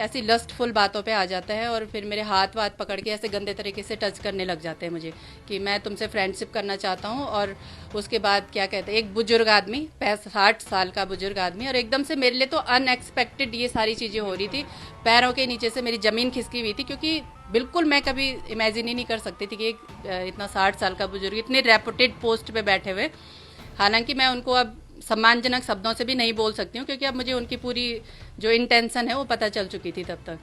ऐसी लस्टफुल बातों पे आ जाता है और फिर मेरे हाथ वाथ पकड़ के ऐसे गंदे तरीके से टच करने लग जाते हैं मुझे कि मैं तुमसे फ्रेंडशिप करना चाहता हूँ। और उसके बाद क्या कहते हैं, एक बुजुर्ग आदमी, 60 साल का बुजुर्ग आदमी, और एकदम से मेरे लिए तो अनएक्सपेक्टेड ये सारी चीज़ें हो रही थी। पैरों के नीचे से मेरी ज़मीन खिसकी हुई थी, क्योंकि बिल्कुल मैं कभी इमेजिन ही नहीं कर सकती थी कि एक इतना 60 साल का बुजुर्ग इतने रेपुटेड पोस्ट पे बैठे हुए। हालांकि मैं उनको अब सम्मानजनक शब्दों से भी नहीं बोल सकती हूँ, क्योंकि अब मुझे उनकी पूरी जो इंटेंशन है वो पता चल चुकी थी तब तक।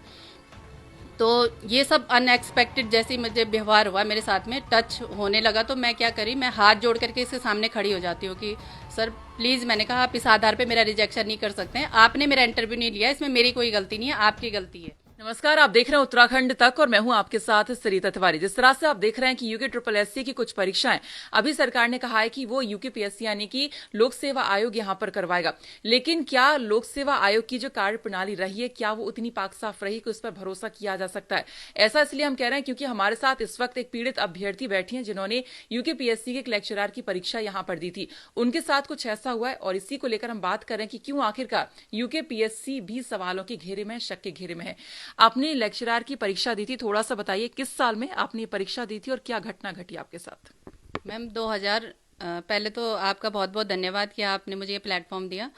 तो ये सब अनएक्सपेक्टेड जैसी मुझे व्यवहार हुआ मेरे साथ में, टच होने लगा, तो मैं क्या करी, मैं हाथ जोड़ करके इसके सामने खड़ी हो जाती हूँ कि सर प्लीज़, मैंने कहा आप इस आधार पे मेरा रिजेक्शन नहीं कर सकते हैं, आपने मेरा इंटरव्यू नहीं लिया, इसमें मेरी कोई गलती नहीं है, आपकी गलती है। नमस्कार, आप देख रहे हैं उत्तराखंड तक और मैं हूं आपके साथ सरिता तिवारी। जिस तरह से आप देख रहे हैं कि यूके ट्रिपल एससी की कुछ परीक्षाएं अभी सरकार ने कहा है कि वो यूकेपीएससी यानी कि लोक सेवा आयोग यहां पर करवाएगा, लेकिन क्या लोक सेवा आयोग की जो कार्य प्रणाली रही है क्या वो उतनी पाक साफ रही कि उस पर भरोसा किया जा सकता है? ऐसा इसलिए हम कह रहे हैं क्योंकि हमारे साथ इस वक्त एक पीड़ित अभ्यर्थी बैठी हैं जिन्होंने यूकेपीएससी के एक लेक्चरर की परीक्षा यहां पर दी थी। उनके साथ कुछ ऐसा हुआ है और इसी को लेकर हम बात कर रहे हैं कि क्यों आखिरकार यूकेपीएससी भी सवालों के घेरे में, शक के घेरे में है। आपने लेक्चरर की परीक्षा दी थी, थोड़ा सा बताइए किस साल में आपने ये परीक्षा दी थी और क्या घटना घटी आपके साथ? मैम 2000, पहले तो आपका बहुत बहुत धन्यवाद कि आपने मुझे ये प्लेटफॉर्म दिया।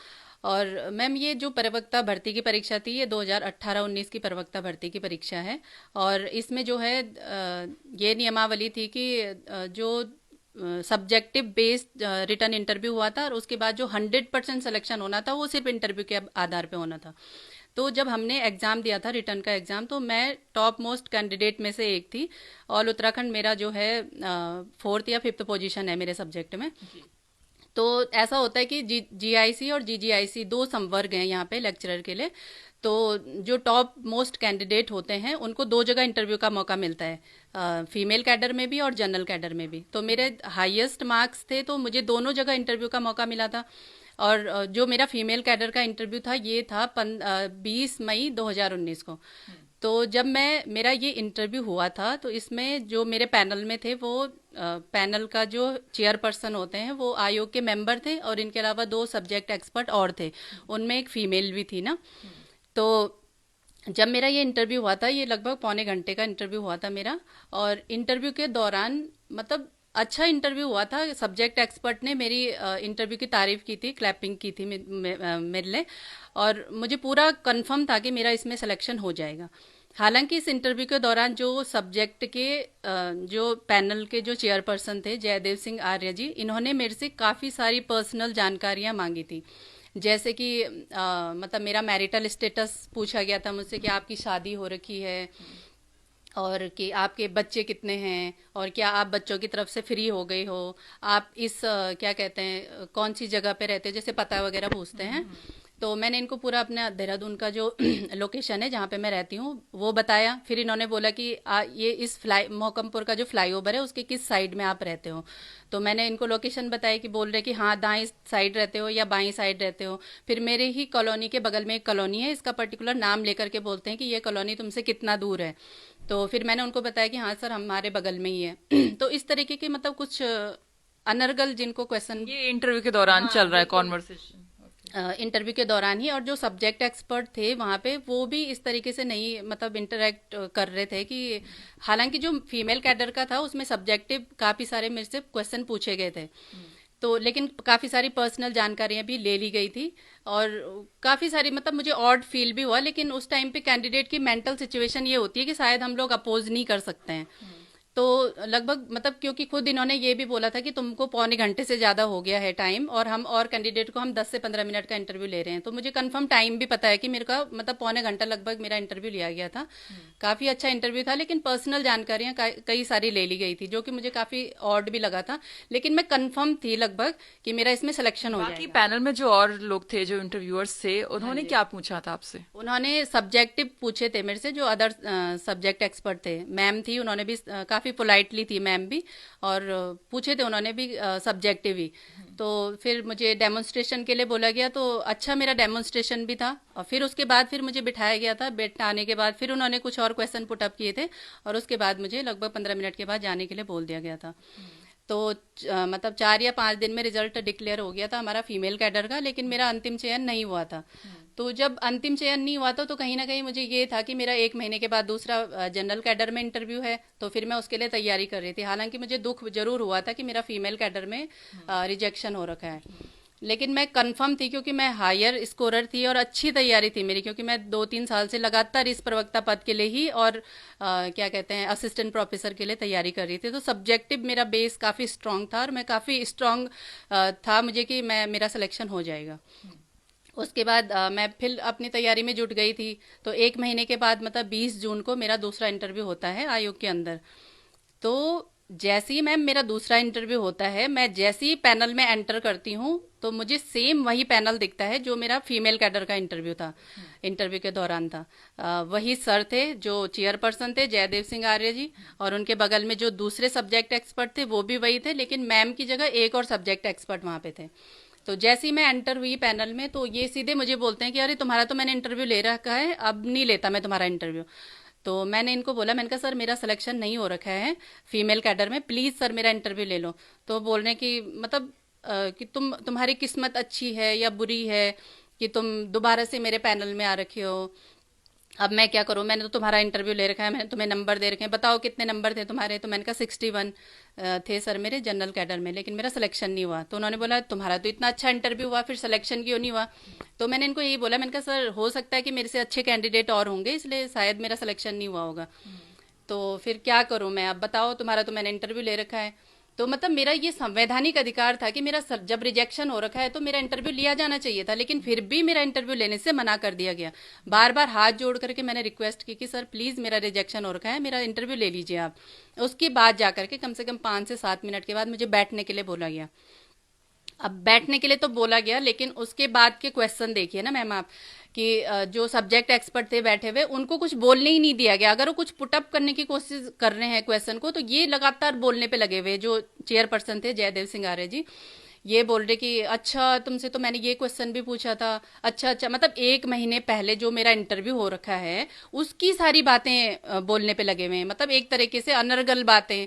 और मैम ये जो प्रवक्ता भर्ती की परीक्षा थी, ये 2018-19 की प्रवक्ता भर्ती की परीक्षा है। और इसमें जो है ये नियमावली थी कि जो सब्जेक्टिव बेस्ड रिटर्न इंटरव्यू हुआ था, और उसके बाद जो 100% सिलेक्शन होना था वो सिर्फ इंटरव्यू के आधार पे होना था। तो जब हमने एग्ज़ाम दिया था, रिटर्न का एग्ज़ाम, तो मैं टॉप मोस्ट कैंडिडेट में से एक थी। और उत्तराखंड मेरा जो है 4th या 5th पोजीशन है मेरे सब्जेक्ट में। तो ऐसा होता है कि जीआईसी और जीजीआईसी दो संवर्ग हैं यहाँ पे लेक्चरर के लिए। तो जो टॉप मोस्ट कैंडिडेट होते हैं उनको दो जगह इंटरव्यू का मौका मिलता है, फीमेल कैडर में भी और जनरल कैडर में भी। तो मेरे हाईएस्ट मार्क्स थे, तो मुझे दोनों जगह इंटरव्यू का मौका मिला था। और जो मेरा फीमेल कैडर का इंटरव्यू था ये था 20 मई 2019 को। तो जब मेरा ये इंटरव्यू हुआ था, तो इसमें जो मेरे पैनल में थे वो पैनल का जो चेयरपर्सन होते हैं वो आयोग के मेंबर थे, और इनके अलावा दो सब्जेक्ट एक्सपर्ट और थे, उनमें एक फीमेल भी थी ना। तो जब मेरा ये इंटरव्यू हुआ था, ये लगभग पौने घंटे का इंटरव्यू हुआ था मेरा। और इंटरव्यू के दौरान मतलब अच्छा इंटरव्यू हुआ था। सब्जेक्ट एक्सपर्ट ने मेरी इंटरव्यू की तारीफ की थी, क्लैपिंग की थी मेरे लिए। और मुझे पूरा कंफर्म था कि मेरा इसमें सिलेक्शन हो जाएगा। हालांकि इस इंटरव्यू के दौरान जो सब्जेक्ट के जो पैनल के जो चेयरपर्सन थे, जयदेव सिंह आर्य जी, इन्होंने मेरे से काफ़ी सारी पर्सनल जानकारियां मांगी थी। जैसे कि मतलब मेरा मैरिटल स्टेटस पूछा गया था मुझसे कि आपकी शादी हो रखी है, और कि आपके बच्चे कितने हैं, और क्या आप बच्चों की तरफ से फ्री हो गए हो, आप इस क्या कहते हैं कौन सी जगह पे रहते हो, जैसे पता वगैरह पूछते हैं। तो मैंने इनको पूरा अपना देहरादून का जो लोकेशन है जहाँ पे मैं रहती हूँ वो बताया। फिर इन्होंने बोला कि ये इस मोहकमपुर का जो फ्लाईओवर है उसके किस साइड में आप रहते हो। तो मैंने इनको लोकेशन बताई, कि बोल रहे कि हाँ दाएं साइड रहते हो या बाईं साइड रहते हो। फिर मेरे ही कॉलोनी के बगल में एक कॉलोनी है, इसका पर्टिकुलर नाम लेकर के बोलते हैं कि ये कॉलोनी तुमसे कितना दूर है। तो फिर मैंने उनको बताया कि हाँ सर हमारे बगल में ही है। तो इस तरीके के मतलब कुछ अनर्गल जिनको क्वेश्चन, ये इंटरव्यू के दौरान हाँ चल रहा है बिल्कुल, कॉन्वर्सेशन? इंटरव्यू के दौरान ही। और जो सब्जेक्ट एक्सपर्ट थे वहाँ पे वो भी इस तरीके से नहीं मतलब इंटरेक्ट कर रहे थे कि, हालांकि जो फीमेल कैडर का था उसमें सब्जेक्टिव काफ़ी सारे मेरे से क्वेश्चन पूछे गए थे, तो लेकिन काफ़ी सारी पर्सनल जानकारियां भी ले ली गई थी। और काफ़ी सारी मतलब मुझे ऑड फील भी हुआ, लेकिन उस टाइम पे कैंडिडेट की मेंटल सिचुएशन ये होती है कि शायद हम लोग अपोज नहीं कर सकते हैं। तो लगभग मतलब क्योंकि खुद इन्होंने ये भी बोला था कि तुमको पौने घंटे से ज़्यादा हो गया है टाइम, और हम और कैंडिडेट को हम 10 से 15 मिनट का इंटरव्यू ले रहे हैं। तो मुझे कंफर्म टाइम भी पता है कि मेरे का मतलब पौने घंटा लगभग मेरा इंटरव्यू लिया गया था। काफ़ी अच्छा इंटरव्यू था, लेकिन पर्सनल जानकारियाँ कई सारी ले ली गई थी, जो कि मुझे काफ़ी ऑड भी लगा था। लेकिन मैं कंफर्म थी लगभग कि मेरा इसमें सिलेक्शन हो बाकी जाएगा। पैनल में जो और लोग थे, जो इंटरव्यूअर्स थे, हाँ उन्होंने जी। क्या पूछा था आपसे? उन्होंने सब्जेक्टिव पूछे थे मेरे से, जो अदर सब्जेक्ट एक्सपर्ट थे। मैम थी, उन्होंने भी काफ़ी पोलाइटली थी मैम भी, और पूछे थे उन्होंने भी सब्जेक्टिव ही। तो फिर मुझे डेमोन्स्ट्रेशन के लिए बोला गया, तो अच्छा मेरा डेमोन्स्ट्रेशन भी था। और फिर उसके बाद फिर मुझे बिठाया गया था। बैठाने के बाद फिर उन्होंने कुछ और क्वेश्चन पुटअप किए थे, और उसके बाद मुझे लगभग 15 मिनट के बाद जाने के लिए बोल दिया गया था। तो मतलब 4 या 5 दिन में रिजल्ट डिक्लेयर हो गया था हमारा फीमेल कैडर का, लेकिन मेरा अंतिम चयन नहीं हुआ था। तो जब अंतिम चयन नहीं हुआ था तो कहीं ना कहीं मुझे ये था कि मेरा 1 महीने के बाद दूसरा जनरल कैडर में इंटरव्यू है, तो फिर मैं उसके लिए तैयारी कर रही थी। हालांकि मुझे दुख जरूर हुआ था कि मेरा फीमेल कैडर में रिजेक्शन हो रखा है, लेकिन मैं कंफर्म थी क्योंकि मैं हायर स्कोरर थी और अच्छी तैयारी थी मेरी, क्योंकि मैं 2-3 साल से लगातार इस प्रवक्ता पद के लिए ही और क्या कहते हैं असिस्टेंट प्रोफेसर के लिए तैयारी कर रही थी। तो सब्जेक्टिव मेरा बेस काफ़ी स्ट्रांग था और मैं काफ़ी स्ट्रांग था मुझे कि मैं मेरा सिलेक्शन हो जाएगा। उसके बाद मैं फिर अपनी तैयारी में जुट गई थी। तो 1 महीने के बाद मतलब 20 जून को मेरा दूसरा इंटरव्यू होता है आयोग के अंदर। तो जैसे ही मैम मेरा दूसरा इंटरव्यू होता है, मैं जैसे ही पैनल में एंटर करती हूँ तो मुझे सेम वही पैनल दिखता है जो मेरा फीमेल कैडर का इंटरव्यू था, इंटरव्यू के दौरान था। वही सर थे जो चेयरपर्सन थे, जयदेव सिंह आर्य जी, और उनके बगल में जो दूसरे सब्जेक्ट एक्सपर्ट थे वो भी वही थे, लेकिन मैम की जगह एक और सब्जेक्ट एक्सपर्ट वहाँ पे थे। तो जैसे ही मैं एंटर हुई पैनल में तो ये सीधे मुझे बोलते हैं कि अरे तुम्हारा तो मैंने इंटरव्यू ले रखा है, अब नहीं लेता मैं तुम्हारा इंटरव्यू। तो मैंने इनको बोला, मैंने कहा सर मेरा सिलेक्शन नहीं हो रखा है फीमेल कैडर में, प्लीज़ सर मेरा इंटरव्यू ले लो। तो बोल रहे हैं कि मतलब कि तुम्हारी किस्मत अच्छी है या बुरी है कि तुम दोबारा से मेरे पैनल में आ रखे हो, अब मैं क्या करूँ, मैंने तो तुम्हारा इंटरव्यू ले रखा है, मैंने तुम्हें नंबर दे रखे हैं, बताओ कितने नंबर थे तुम्हारे। तो मैंने कहा 61 थे सर मेरे जनरल कैडर में, लेकिन मेरा सिलेक्शन नहीं हुआ। तो उन्होंने बोला तुम्हारा तो इतना अच्छा इंटरव्यू हुआ, फिर सिलेक्शन क्यों नहीं हुआ। तो मैंने इनको यही बोला, मैंने कहा सर हो सकता है कि मेरे से अच्छे कैंडिडेट और होंगे, इसलिए शायद मेरा सिलेक्शन नहीं हुआ होगा। तो फिर क्या करूं मैं, अब बताओ, तुम्हारा तो मैंने इंटरव्यू ले रखा है। तो मतलब मेरा ये संवैधानिक अधिकार था कि मेरा जब रिजेक्शन हो रखा है तो मेरा इंटरव्यू लिया जाना चाहिए था, लेकिन फिर भी मेरा इंटरव्यू लेने से मना कर दिया गया। बार बार हाथ जोड़ करके मैंने रिक्वेस्ट की कि सर प्लीज़ मेरा रिजेक्शन हो रखा है, मेरा इंटरव्यू ले लीजिए आप। उसके बाद जाकर के कम से कम 5 से 7 मिनट के बाद मुझे बैठने के लिए बोला गया। अब बैठने के लिए तो बोला गया, लेकिन उसके बाद के क्वेश्चन देखिए ना मैम आप, कि जो सब्जेक्ट एक्सपर्ट थे बैठे हुए उनको कुछ बोलने ही नहीं दिया गया। अगर वो कुछ पुटअप करने की कोशिश कर रहे हैं क्वेश्चन को, तो ये लगातार बोलने पे लगे हुए। जो चेयरपर्सन थे जयदेव सिंह आर्य जी, ये बोल रहे कि अच्छा तुमसे तो मैंने ये क्वेश्चन भी पूछा था, अच्छा अच्छा, मतलब 1 महीने पहले जो मेरा इंटरव्यू हो रखा है उसकी सारी बातें बोलने पे लगे हुए हैं। मतलब एक तरीके से अनर्गल बातें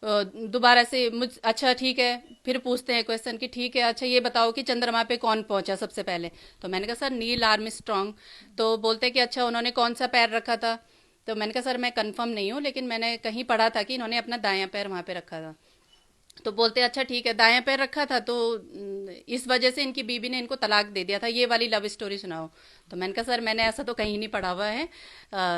दोबारा से मुझ, अच्छा ठीक है, फिर पूछते हैं क्वेश्चन कि ठीक है अच्छा ये बताओ कि चंद्रमा पे कौन पहुंचा सबसे पहले। तो मैंने कहा सर नील आर्मस्ट्रॉन्ग। तो बोलते हैं कि अच्छा उन्होंने कौन सा पैर रखा था। तो मैंने कहा सर मैं कंफर्म नहीं हूँ, लेकिन मैंने कहीं पढ़ा था कि इन्होंने अपना दायां पैर वहां पे रखा था। तो बोलते अच्छा ठीक है, दायां पैर रखा था, तो इस वजह से इनकी बीबी ने इनको तलाक दे दिया था, ये वाली लव स्टोरी सुनाओ। तो मैंने कहा सर मैंने ऐसा तो कहीं नहीं पढ़ा हुआ है।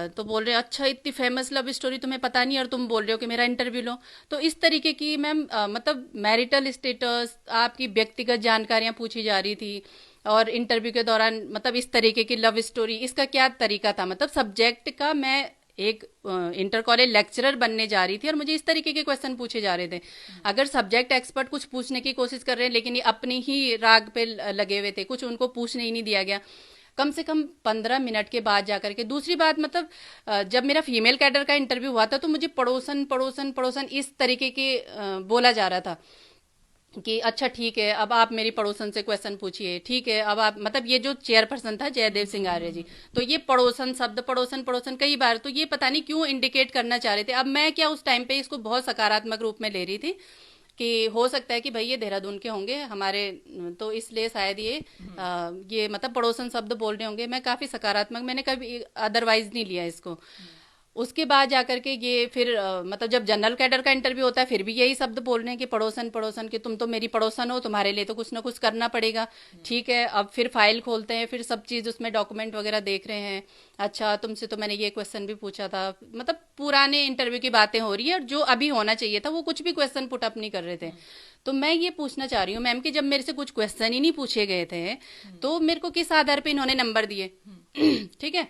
तो बोल रहे अच्छा इतनी फेमस लव स्टोरी तुम्हें पता नहीं और तुम बोल रहे हो कि मेरा इंटरव्यू लो। तो इस तरीके की मैम मतलब मैरिटल स्टेटस, आपकी व्यक्तिगत जानकारियां पूछी जा रही थी, और इंटरव्यू के दौरान मतलब इस तरीके की लव स्टोरी, इसका क्या तरीका था। मतलब सब्जेक्ट का मैं एक इंटर कॉलेज लेक्चरर बनने जा रही थी और मुझे इस तरीके के क्वेश्चन पूछे जा रहे थे। अगर सब्जेक्ट एक्सपर्ट कुछ पूछने की कोशिश कर रहे हैं, लेकिन ये अपनी ही राग पे लगे हुए थे, कुछ उनको पूछने ही नहीं दिया गया। कम से कम 15 मिनट के बाद जाकर के दूसरी बात, मतलब जब मेरा फीमेल कैडर का इंटरव्यू हुआ था तो मुझे पड़ोसन पड़ोसन पड़ोसन इस तरीके के बोला जा रहा था कि अच्छा ठीक है अब आप मेरी पड़ोसन से क्वेश्चन पूछिए, ठीक है अब आप, मतलब ये जो चेयरपर्सन था जयदेव सिंह आर्य जी, तो ये पड़ोसन शब्द पड़ोसन पड़ोसन कई बार, तो ये पता नहीं क्यों इंडिकेट करना चाह रहे थे। अब मैं क्या उस टाइम पे इसको बहुत सकारात्मक रूप में ले रही थी कि हो सकता है कि भाई ये देहरादून के होंगे हमारे, तो इसलिए शायद ये मतलब पड़ोसन शब्द बोल रहे होंगे। मैं काफ़ी सकारात्मक, मैंने कभी अदरवाइज नहीं लिया इसको। उसके बाद जाकर के ये फिर मतलब जब जनरल कैडर का इंटरव्यू होता है फिर भी यही शब्द बोल रहे हैं कि पड़ोसन पड़ोसन, कि तुम तो मेरी पड़ोसन हो, तुम्हारे लिए तो कुछ ना कुछ करना पड़ेगा। ठीक है, अब फिर फाइल खोलते हैं, फिर सब चीज़ उसमें डॉक्यूमेंट वगैरह देख रहे हैं। अच्छा तुमसे तो मैंने ये क्वेश्चन भी पूछा था, मतलब पुराने इंटरव्यू की बातें हो रही है और जो अभी होना चाहिए था वो कुछ भी क्वेश्चन पुट अप नहीं कर रहे थे। तो मैं ये पूछना चाह रही हूँ मैम कि जब मेरे से कुछ क्वेश्चन ही नहीं पूछे गए थे तो मेरे को किस आधार पे इन्होंने नंबर दिए। ठीक है,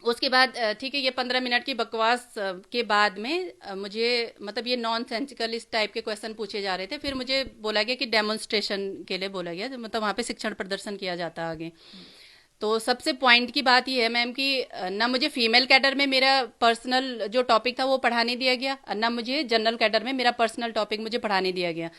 उसके बाद ठीक है, ये 15 मिनट की बकवास के बाद में मुझे मतलब ये नॉन सेंसिकल इस टाइप के क्वेश्चन पूछे जा रहे थे। फिर मुझे बोला गया कि डेमोन्स्ट्रेशन के लिए बोला गया, मतलब वहाँ पे शिक्षण प्रदर्शन किया जाता है आगे। तो सबसे पॉइंट की बात यह है मैम कि ना मुझे फीमेल कैडर में मेरा पर्सनल जो टॉपिक था वो पढ़ाने दिया गया, ना मुझे जनरल कैडर में मेरा पर्सनल टॉपिक मुझे पढ़ाने दिया गया।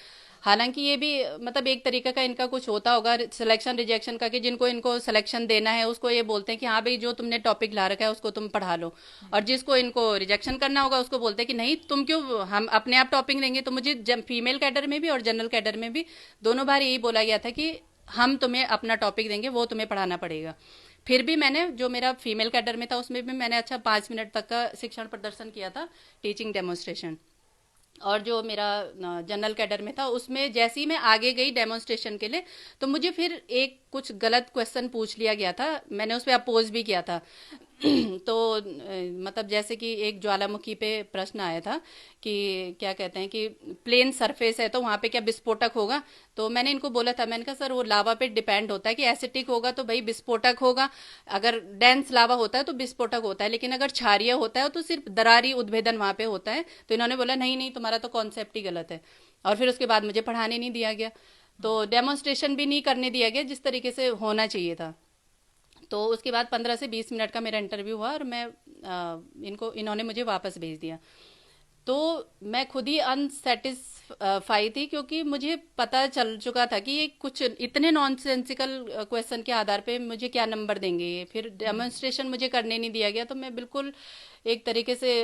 हालांकि ये भी मतलब एक तरीके का इनका कुछ होता होगा सिलेक्शन रिजेक्शन का, कि जिनको इनको सिलेक्शन देना है उसको ये बोलते हैं कि हाँ भाई जो तुमने टॉपिक ला रखा है उसको तुम पढ़ा लो, और जिसको इनको रिजेक्शन करना होगा उसको बोलते हैं कि नहीं तुम क्यों, हम अपने आप टॉपिक देंगे। तो मुझे फीमेल कैडर में भी और जनरल कैडर में भी दोनों बार यही बोला गया था कि हम तुम्हें अपना टॉपिक देंगे, वो तुम्हें पढ़ाना पड़ेगा। फिर भी मैंने जो मेरा फीमेल कैडर में था उसमें भी मैंने अच्छा 5 मिनट तक का शिक्षण प्रदर्शन किया था, टीचिंग डेमोन्स्ट्रेशन। और जो मेरा जनरल कैडर में था उसमें जैसे ही मैं आगे गई डेमोन्स्ट्रेशन के लिए, तो मुझे फिर एक कुछ गलत क्वेश्चन पूछ लिया गया था, मैंने उस पर अपोज भी किया था। तो मतलब जैसे कि एक ज्वालामुखी पे प्रश्न आया था कि क्या कहते हैं कि प्लेन सरफेस है तो वहाँ पे क्या विस्फोटक होगा। तो मैंने इनको बोला था, मैंने कहा सर वो लावा पे डिपेंड होता है कि एसिटिक होगा तो भाई विस्फोटक होगा, अगर डेंस लावा होता है तो विस्फोटक होता है, लेकिन अगर क्षारीय होता है तो सिर्फ दरारी उद्भेदन वहाँ पे होता है। तो इन्होंने बोला नहीं नहीं तुम्हारा तो कॉन्सेप्ट ही गलत है, और फिर उसके बाद मुझे पढ़ाने नहीं दिया गया, तो डेमोन्स्ट्रेशन भी नहीं करने दिया गया जिस तरीके से होना चाहिए था। तो उसके बाद 15 से 20 मिनट का मेरा इंटरव्यू हुआ और मैं इन्होंने मुझे वापस भेज दिया। तो मैं खुद ही अनसेटिस्फाई थी, क्योंकि मुझे पता चल चुका था कि ये कुछ इतने नॉनसेंसिकल क्वेश्चन के आधार पे मुझे क्या नंबर देंगे ये, फिर डेमोन्स्ट्रेशन मुझे करने नहीं दिया गया। तो मैं बिल्कुल एक तरीके से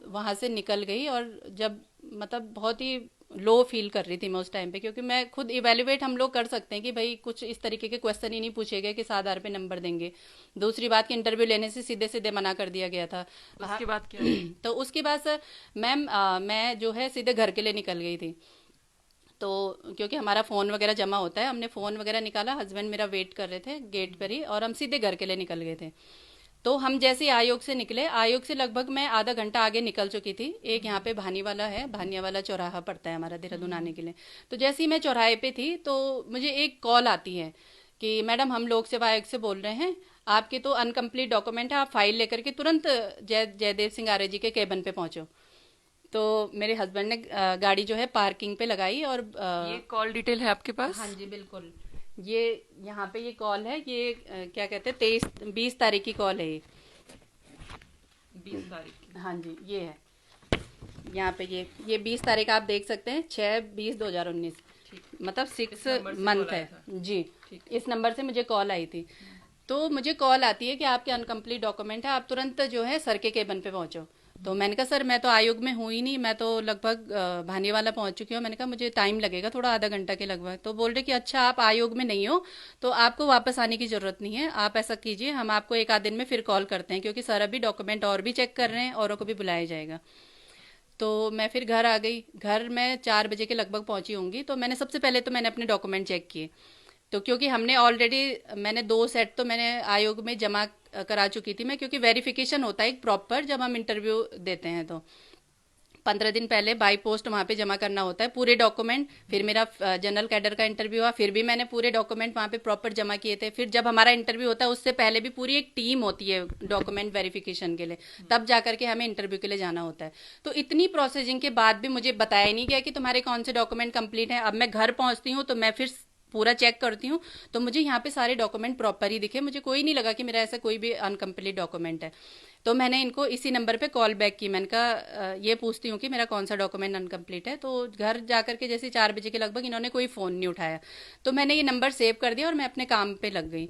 वहाँ से निकल गई, और जब मतलब बहुत ही लो फील कर रही थी मैं उस टाइम पे, क्योंकि मैं खुद इवेल्युएट हम लोग कर सकते हैं कि भाई कुछ इस तरीके के क्वेश्चन ही नहीं पूछे गए कि इस आधार पे नंबर देंगे। दूसरी बात कि इंटरव्यू लेने से सीधे सीधे मना कर दिया गया था। उसके बाद क्या हुआ? तो उसके बाद सर मैम मैं जो है सीधे घर के लिए निकल गई थी। तो क्योंकि हमारा फ़ोन वगैरह जमा होता है, हमने फ़ोन वगैरह निकाला, हस्बैंड मेरा वेट कर रहे थे गेट पर ही, और हम सीधे घर के लिए निकल गए थे। तो हम जैसे ही आयोग से निकले, आयोग से लगभग मैं आधा घंटा आगे निकल चुकी थी। एक यहाँ पे भानीवाला है, भानियावाला चौराहा पड़ता है हमारा देहरादून आने के लिए। तो जैसे ही मैं चौराहे पे थी तो मुझे एक कॉल आती है कि मैडम हम लोक सेवा आयोग से बोल रहे हैं, आपके तो अनकम्प्लीट डॉक्यूमेंट है, आप फाइल लेकर के तुरंत जयदेव सिंह आर्य जी के केबिन पे पहुंचो। तो मेरे हस्बैंड ने गाड़ी जो है पार्किंग पे लगाई, और ये कॉल डिटेल है आपके पास? हाँ जी बिल्कुल, ये यहाँ पे ये कॉल है, ये क्या कहते हैं 23-20 तारीख की कॉल है ये। 20 तारीख की? हाँ जी ये है, यहाँ पे ये 20 तारीख आप देख सकते हैं, 6/20/2019, ठीक। मतलब इस 6 नंबर से मंथ कॉल आया है था? जी। ठीक। इस नंबर से मुझे कॉल आई थी। तो मुझे कॉल आती है कि आपके अनकम्प्लीट डॉक्यूमेंट है, आप तुरंत जो है सर के केबिन पे पहुंचो। तो मैंने कहा सर मैं तो आयोग में हूँ ही नहीं, मैं तो लगभग भानीवाला पहुंच चुकी हूँ। मैंने कहा मुझे टाइम लगेगा थोड़ा, आधा घंटा के लगभग। तो बोल रहे कि अच्छा आप आयोग में नहीं हो तो आपको वापस आने की ज़रूरत नहीं है, आप ऐसा कीजिए हम आपको एक आध दिन में फिर कॉल करते हैं, क्योंकि सर अभी डॉक्यूमेंट और भी चेक कर रहे हैं, औरों को भी बुलाया जाएगा। तो मैं फिर घर आ गई, घर मैं 4 बजे के लगभग पहुंची होंगी। तो मैंने सबसे पहले तो मैंने अपने डॉक्यूमेंट चेक किए। तो क्योंकि हमने ऑलरेडी मैंने 2 सेट तो मैंने आयोग में जमा करा चुकी थी मैं, क्योंकि वेरिफिकेशन होता है एक प्रॉपर जब हम इंटरव्यू देते हैं। तो 15 दिन पहले बाई पोस्ट वहाँ पे जमा करना होता है पूरे डॉक्यूमेंट। फिर मेरा जनरल कैडर का इंटरव्यू हुआ, फिर भी मैंने पूरे डॉक्यूमेंट वहाँ पे प्रॉपर जमा किए थे। फिर जब हमारा इंटरव्यू होता है उससे पहले भी पूरी एक टीम होती है डॉक्यूमेंट वेरिफिकेशन के लिए, तब जाकर के हमें इंटरव्यू के लिए जाना होता है। तो इतनी प्रोसेसिंग के बाद भी मुझे बताया नहीं गया कि तुम्हारे कौन से डॉक्यूमेंट कंप्लीट हैं। अब मैं घर पहुंचती हूँ तो मैं फिर पूरा चेक करती हूँ, तो मुझे यहाँ पे सारे डॉक्यूमेंट प्रॉपर ही दिखे, मुझे कोई नहीं लगा कि मेरा ऐसा कोई भी अनकम्प्लीट डॉक्यूमेंट है। तो मैंने इनको इसी नंबर पे कॉल बैक की, मैंने कहा ये पूछती हूँ कि मेरा कौन सा डॉक्यूमेंट अनकम्प्लीट है। तो घर जाकर के जैसे 4 बजे के लगभग इन्होंने कोई फ़ोन नहीं उठाया। तो मैंने ये नंबर सेव कर दिया और मैं अपने काम पे लग गई।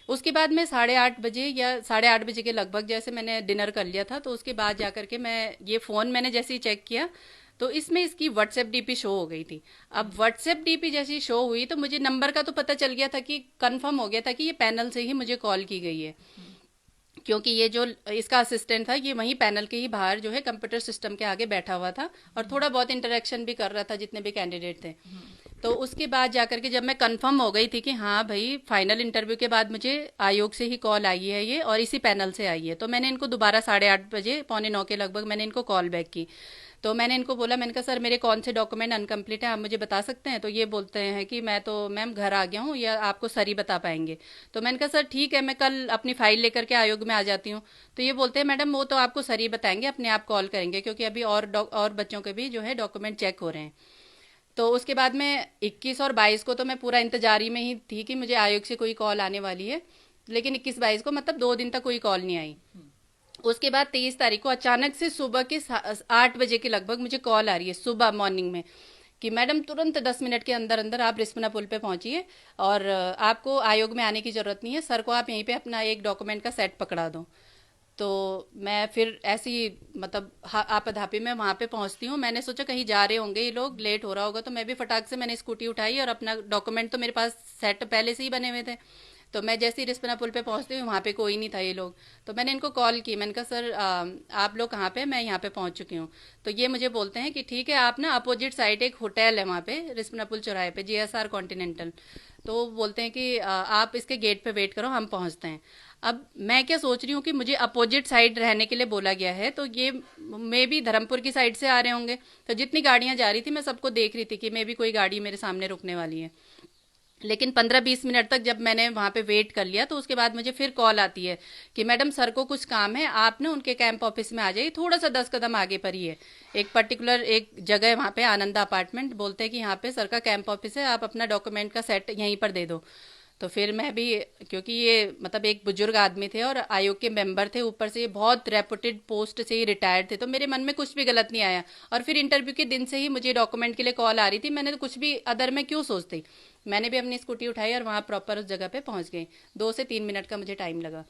उसके बाद मैं 8:30 बजे या 8:30 बजे के लगभग जैसे मैंने डिनर कर लिया था, तो उसके बाद जाकर के मैं ये फ़ोन मैंने जैसे ही चेक किया तो इसमें इसकी व्हाट्सएप डीपी शो हो गई थी। अब व्हाट्सएप डीपी जैसी शो हुई तो मुझे नंबर का तो पता चल गया था, कि कंफर्म हो गया था कि ये पैनल से ही मुझे कॉल की गई है, क्योंकि ये जो इसका असिस्टेंट था ये वहीं पैनल के ही बाहर जो है कंप्यूटर सिस्टम के आगे बैठा हुआ था, और थोड़ा बहुत इंटरेक्शन भी कर रहा था जितने भी कैंडिडेट थे। तो उसके बाद जाकर के जब मैं कंफर्म हो गई थी कि हाँ भाई फाइनल इंटरव्यू के बाद मुझे आयोग से ही कॉल आई है ये, और इसी पैनल से आई है, तो मैंने इनको दोबारा 8:30 बजे 8:45 के लगभग मैंने इनको कॉल बैक की। तो मैंने इनको बोला, मैंने कहा सर मेरे कौन से डॉक्यूमेंट अनकम्प्लीट है, आप मुझे बता सकते हैं। तो ये बोलते हैं कि मैं तो मैम घर आ गया हूँ, या आपको सर ही बता पाएंगे। तो मैंने कहा सर ठीक है, मैं कल अपनी फाइल लेकर के आयोग में आ जाती हूँ। तो ये बोलते हैं मैडम वो तो आपको सर ही बताएंगे, अपने आप कॉल करेंगे, क्योंकि अभी और बच्चों के भी जो है डॉक्यूमेंट चेक हो रहे हैं। तो उसके बाद में 21 और 22 को तो मैं पूरा इंतजारी में ही थी कि मुझे आयोग से कोई कॉल आने वाली है, लेकिन 21-22 को मतलब 2 दिन तक कोई कॉल नहीं आई। उसके बाद 23 तारीख को अचानक से सुबह के 8 बजे के लगभग मुझे कॉल आ रही है सुबह मॉर्निंग में, कि मैडम तुरंत 10 मिनट के अंदर अंदर आप रिस्पना पुल पे पहुंचिए और आपको आयोग में आने की ज़रूरत नहीं है, सर को आप यहीं पे अपना एक डॉक्यूमेंट का सेट पकड़ा दो। तो मैं फिर ऐसी मतलब आपाधापी में वहाँ पे पहुँचती हूँ। मैंने सोचा कहीं जा रहे होंगे ये लोग, लेट हो रहा होगा, तो मैं भी फटाक से मैंने स्कूटी उठाई और अपना डॉक्यूमेंट तो मेरे पास सेट पहले से ही बने हुए थे। तो मैं जैसे ही रिस्पना पुल पे पहुँचती हूँ वहाँ पे कोई नहीं था ये लोग। तो मैंने इनको कॉल की, मैंने कहा सर आप लोग कहाँ पे, मैं यहाँ पे पहुँच चुकी हूँ। तो ये मुझे बोलते हैं कि ठीक है, आप ना अपोजिट साइड एक होटल है वहाँ पे रिस्पना पुल चौराहे पे, JSR कॉन्टिनेंटल। तो वो बोलते हैं कि आप इसके गेट पे वेट करो, हम पहुँचते हैं। अब मैं क्या सोच रही हूँ कि मुझे अपोजिट साइड रहने के लिए बोला गया है, तो ये मे भी धर्मपुर की साइड से आ रहे होंगे। तो जितनी गाड़ियां जा रही थी मैं सबको देख रही थी कि मे भी कोई गाड़ी मेरे सामने रुकने वाली है। लेकिन 15-20 मिनट तक जब मैंने वहाँ पे वेट कर लिया तो उसके बाद मुझे फिर कॉल आती है कि मैडम सर को कुछ काम है, आप ना उनके कैंप ऑफिस में आ जाइए, थोड़ा सा 10 कदम आगे पर ही है। एक पर्टिकुलर एक जगह है वहाँ पे, आनंदा अपार्टमेंट, बोलते हैं कि यहाँ पे सर का कैंप ऑफिस है, आप अपना डॉक्यूमेंट का सेट यहीं पर दे दो। तो फिर मैं भी, क्योंकि ये मतलब एक बुजुर्ग आदमी थे और आयोग के मेंबर थे, ऊपर से ये बहुत रेपुटेड पोस्ट से ही रिटायर्ड थे, तो मेरे मन में कुछ भी गलत नहीं आया। और फिर इंटरव्यू के दिन से ही मुझे डॉक्यूमेंट के लिए कॉल आ रही थी, मैंने तो कुछ भी अदर में क्यों सोचती। मैंने भी अपनी स्कूटी उठाई और वहाँ प्रॉपर उस जगह पे पहुँच गई। 2 से 3 मिनट का मुझे टाइम लगा।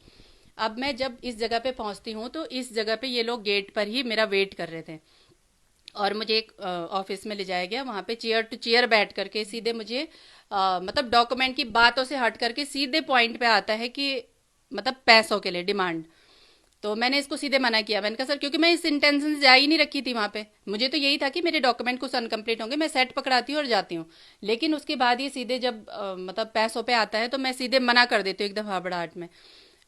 अब मैं जब इस जगह पे पहुँचती हूँ तो इस जगह पे ये लोग गेट पर ही मेरा वेट कर रहे थे और मुझे एक ऑफिस में ले जाया गया। वहाँ पे चेयर टू चेयर बैठ करके सीधे मुझे मतलब डॉक्यूमेंट की बातों से हट करके सीधे पॉइंट पे आता है कि मतलब पैसों के लिए डिमांड। तो मैंने इसको सीधे मना किया, मैंने कहा सर, क्योंकि मैं इस इंटेंशन से जा ही नहीं रखी थी वहाँ पे, मुझे तो यही था कि मेरे डॉक्यूमेंट कुछ अनकम्प्लीट होंगे, मैं सेट पकड़ाती हूँ और जाती हूँ। लेकिन उसके बाद ये सीधे जब मतलब पैसों पे आता है तो मैं सीधे मना कर देती हूँ एकदम हड़बड़ाहट में।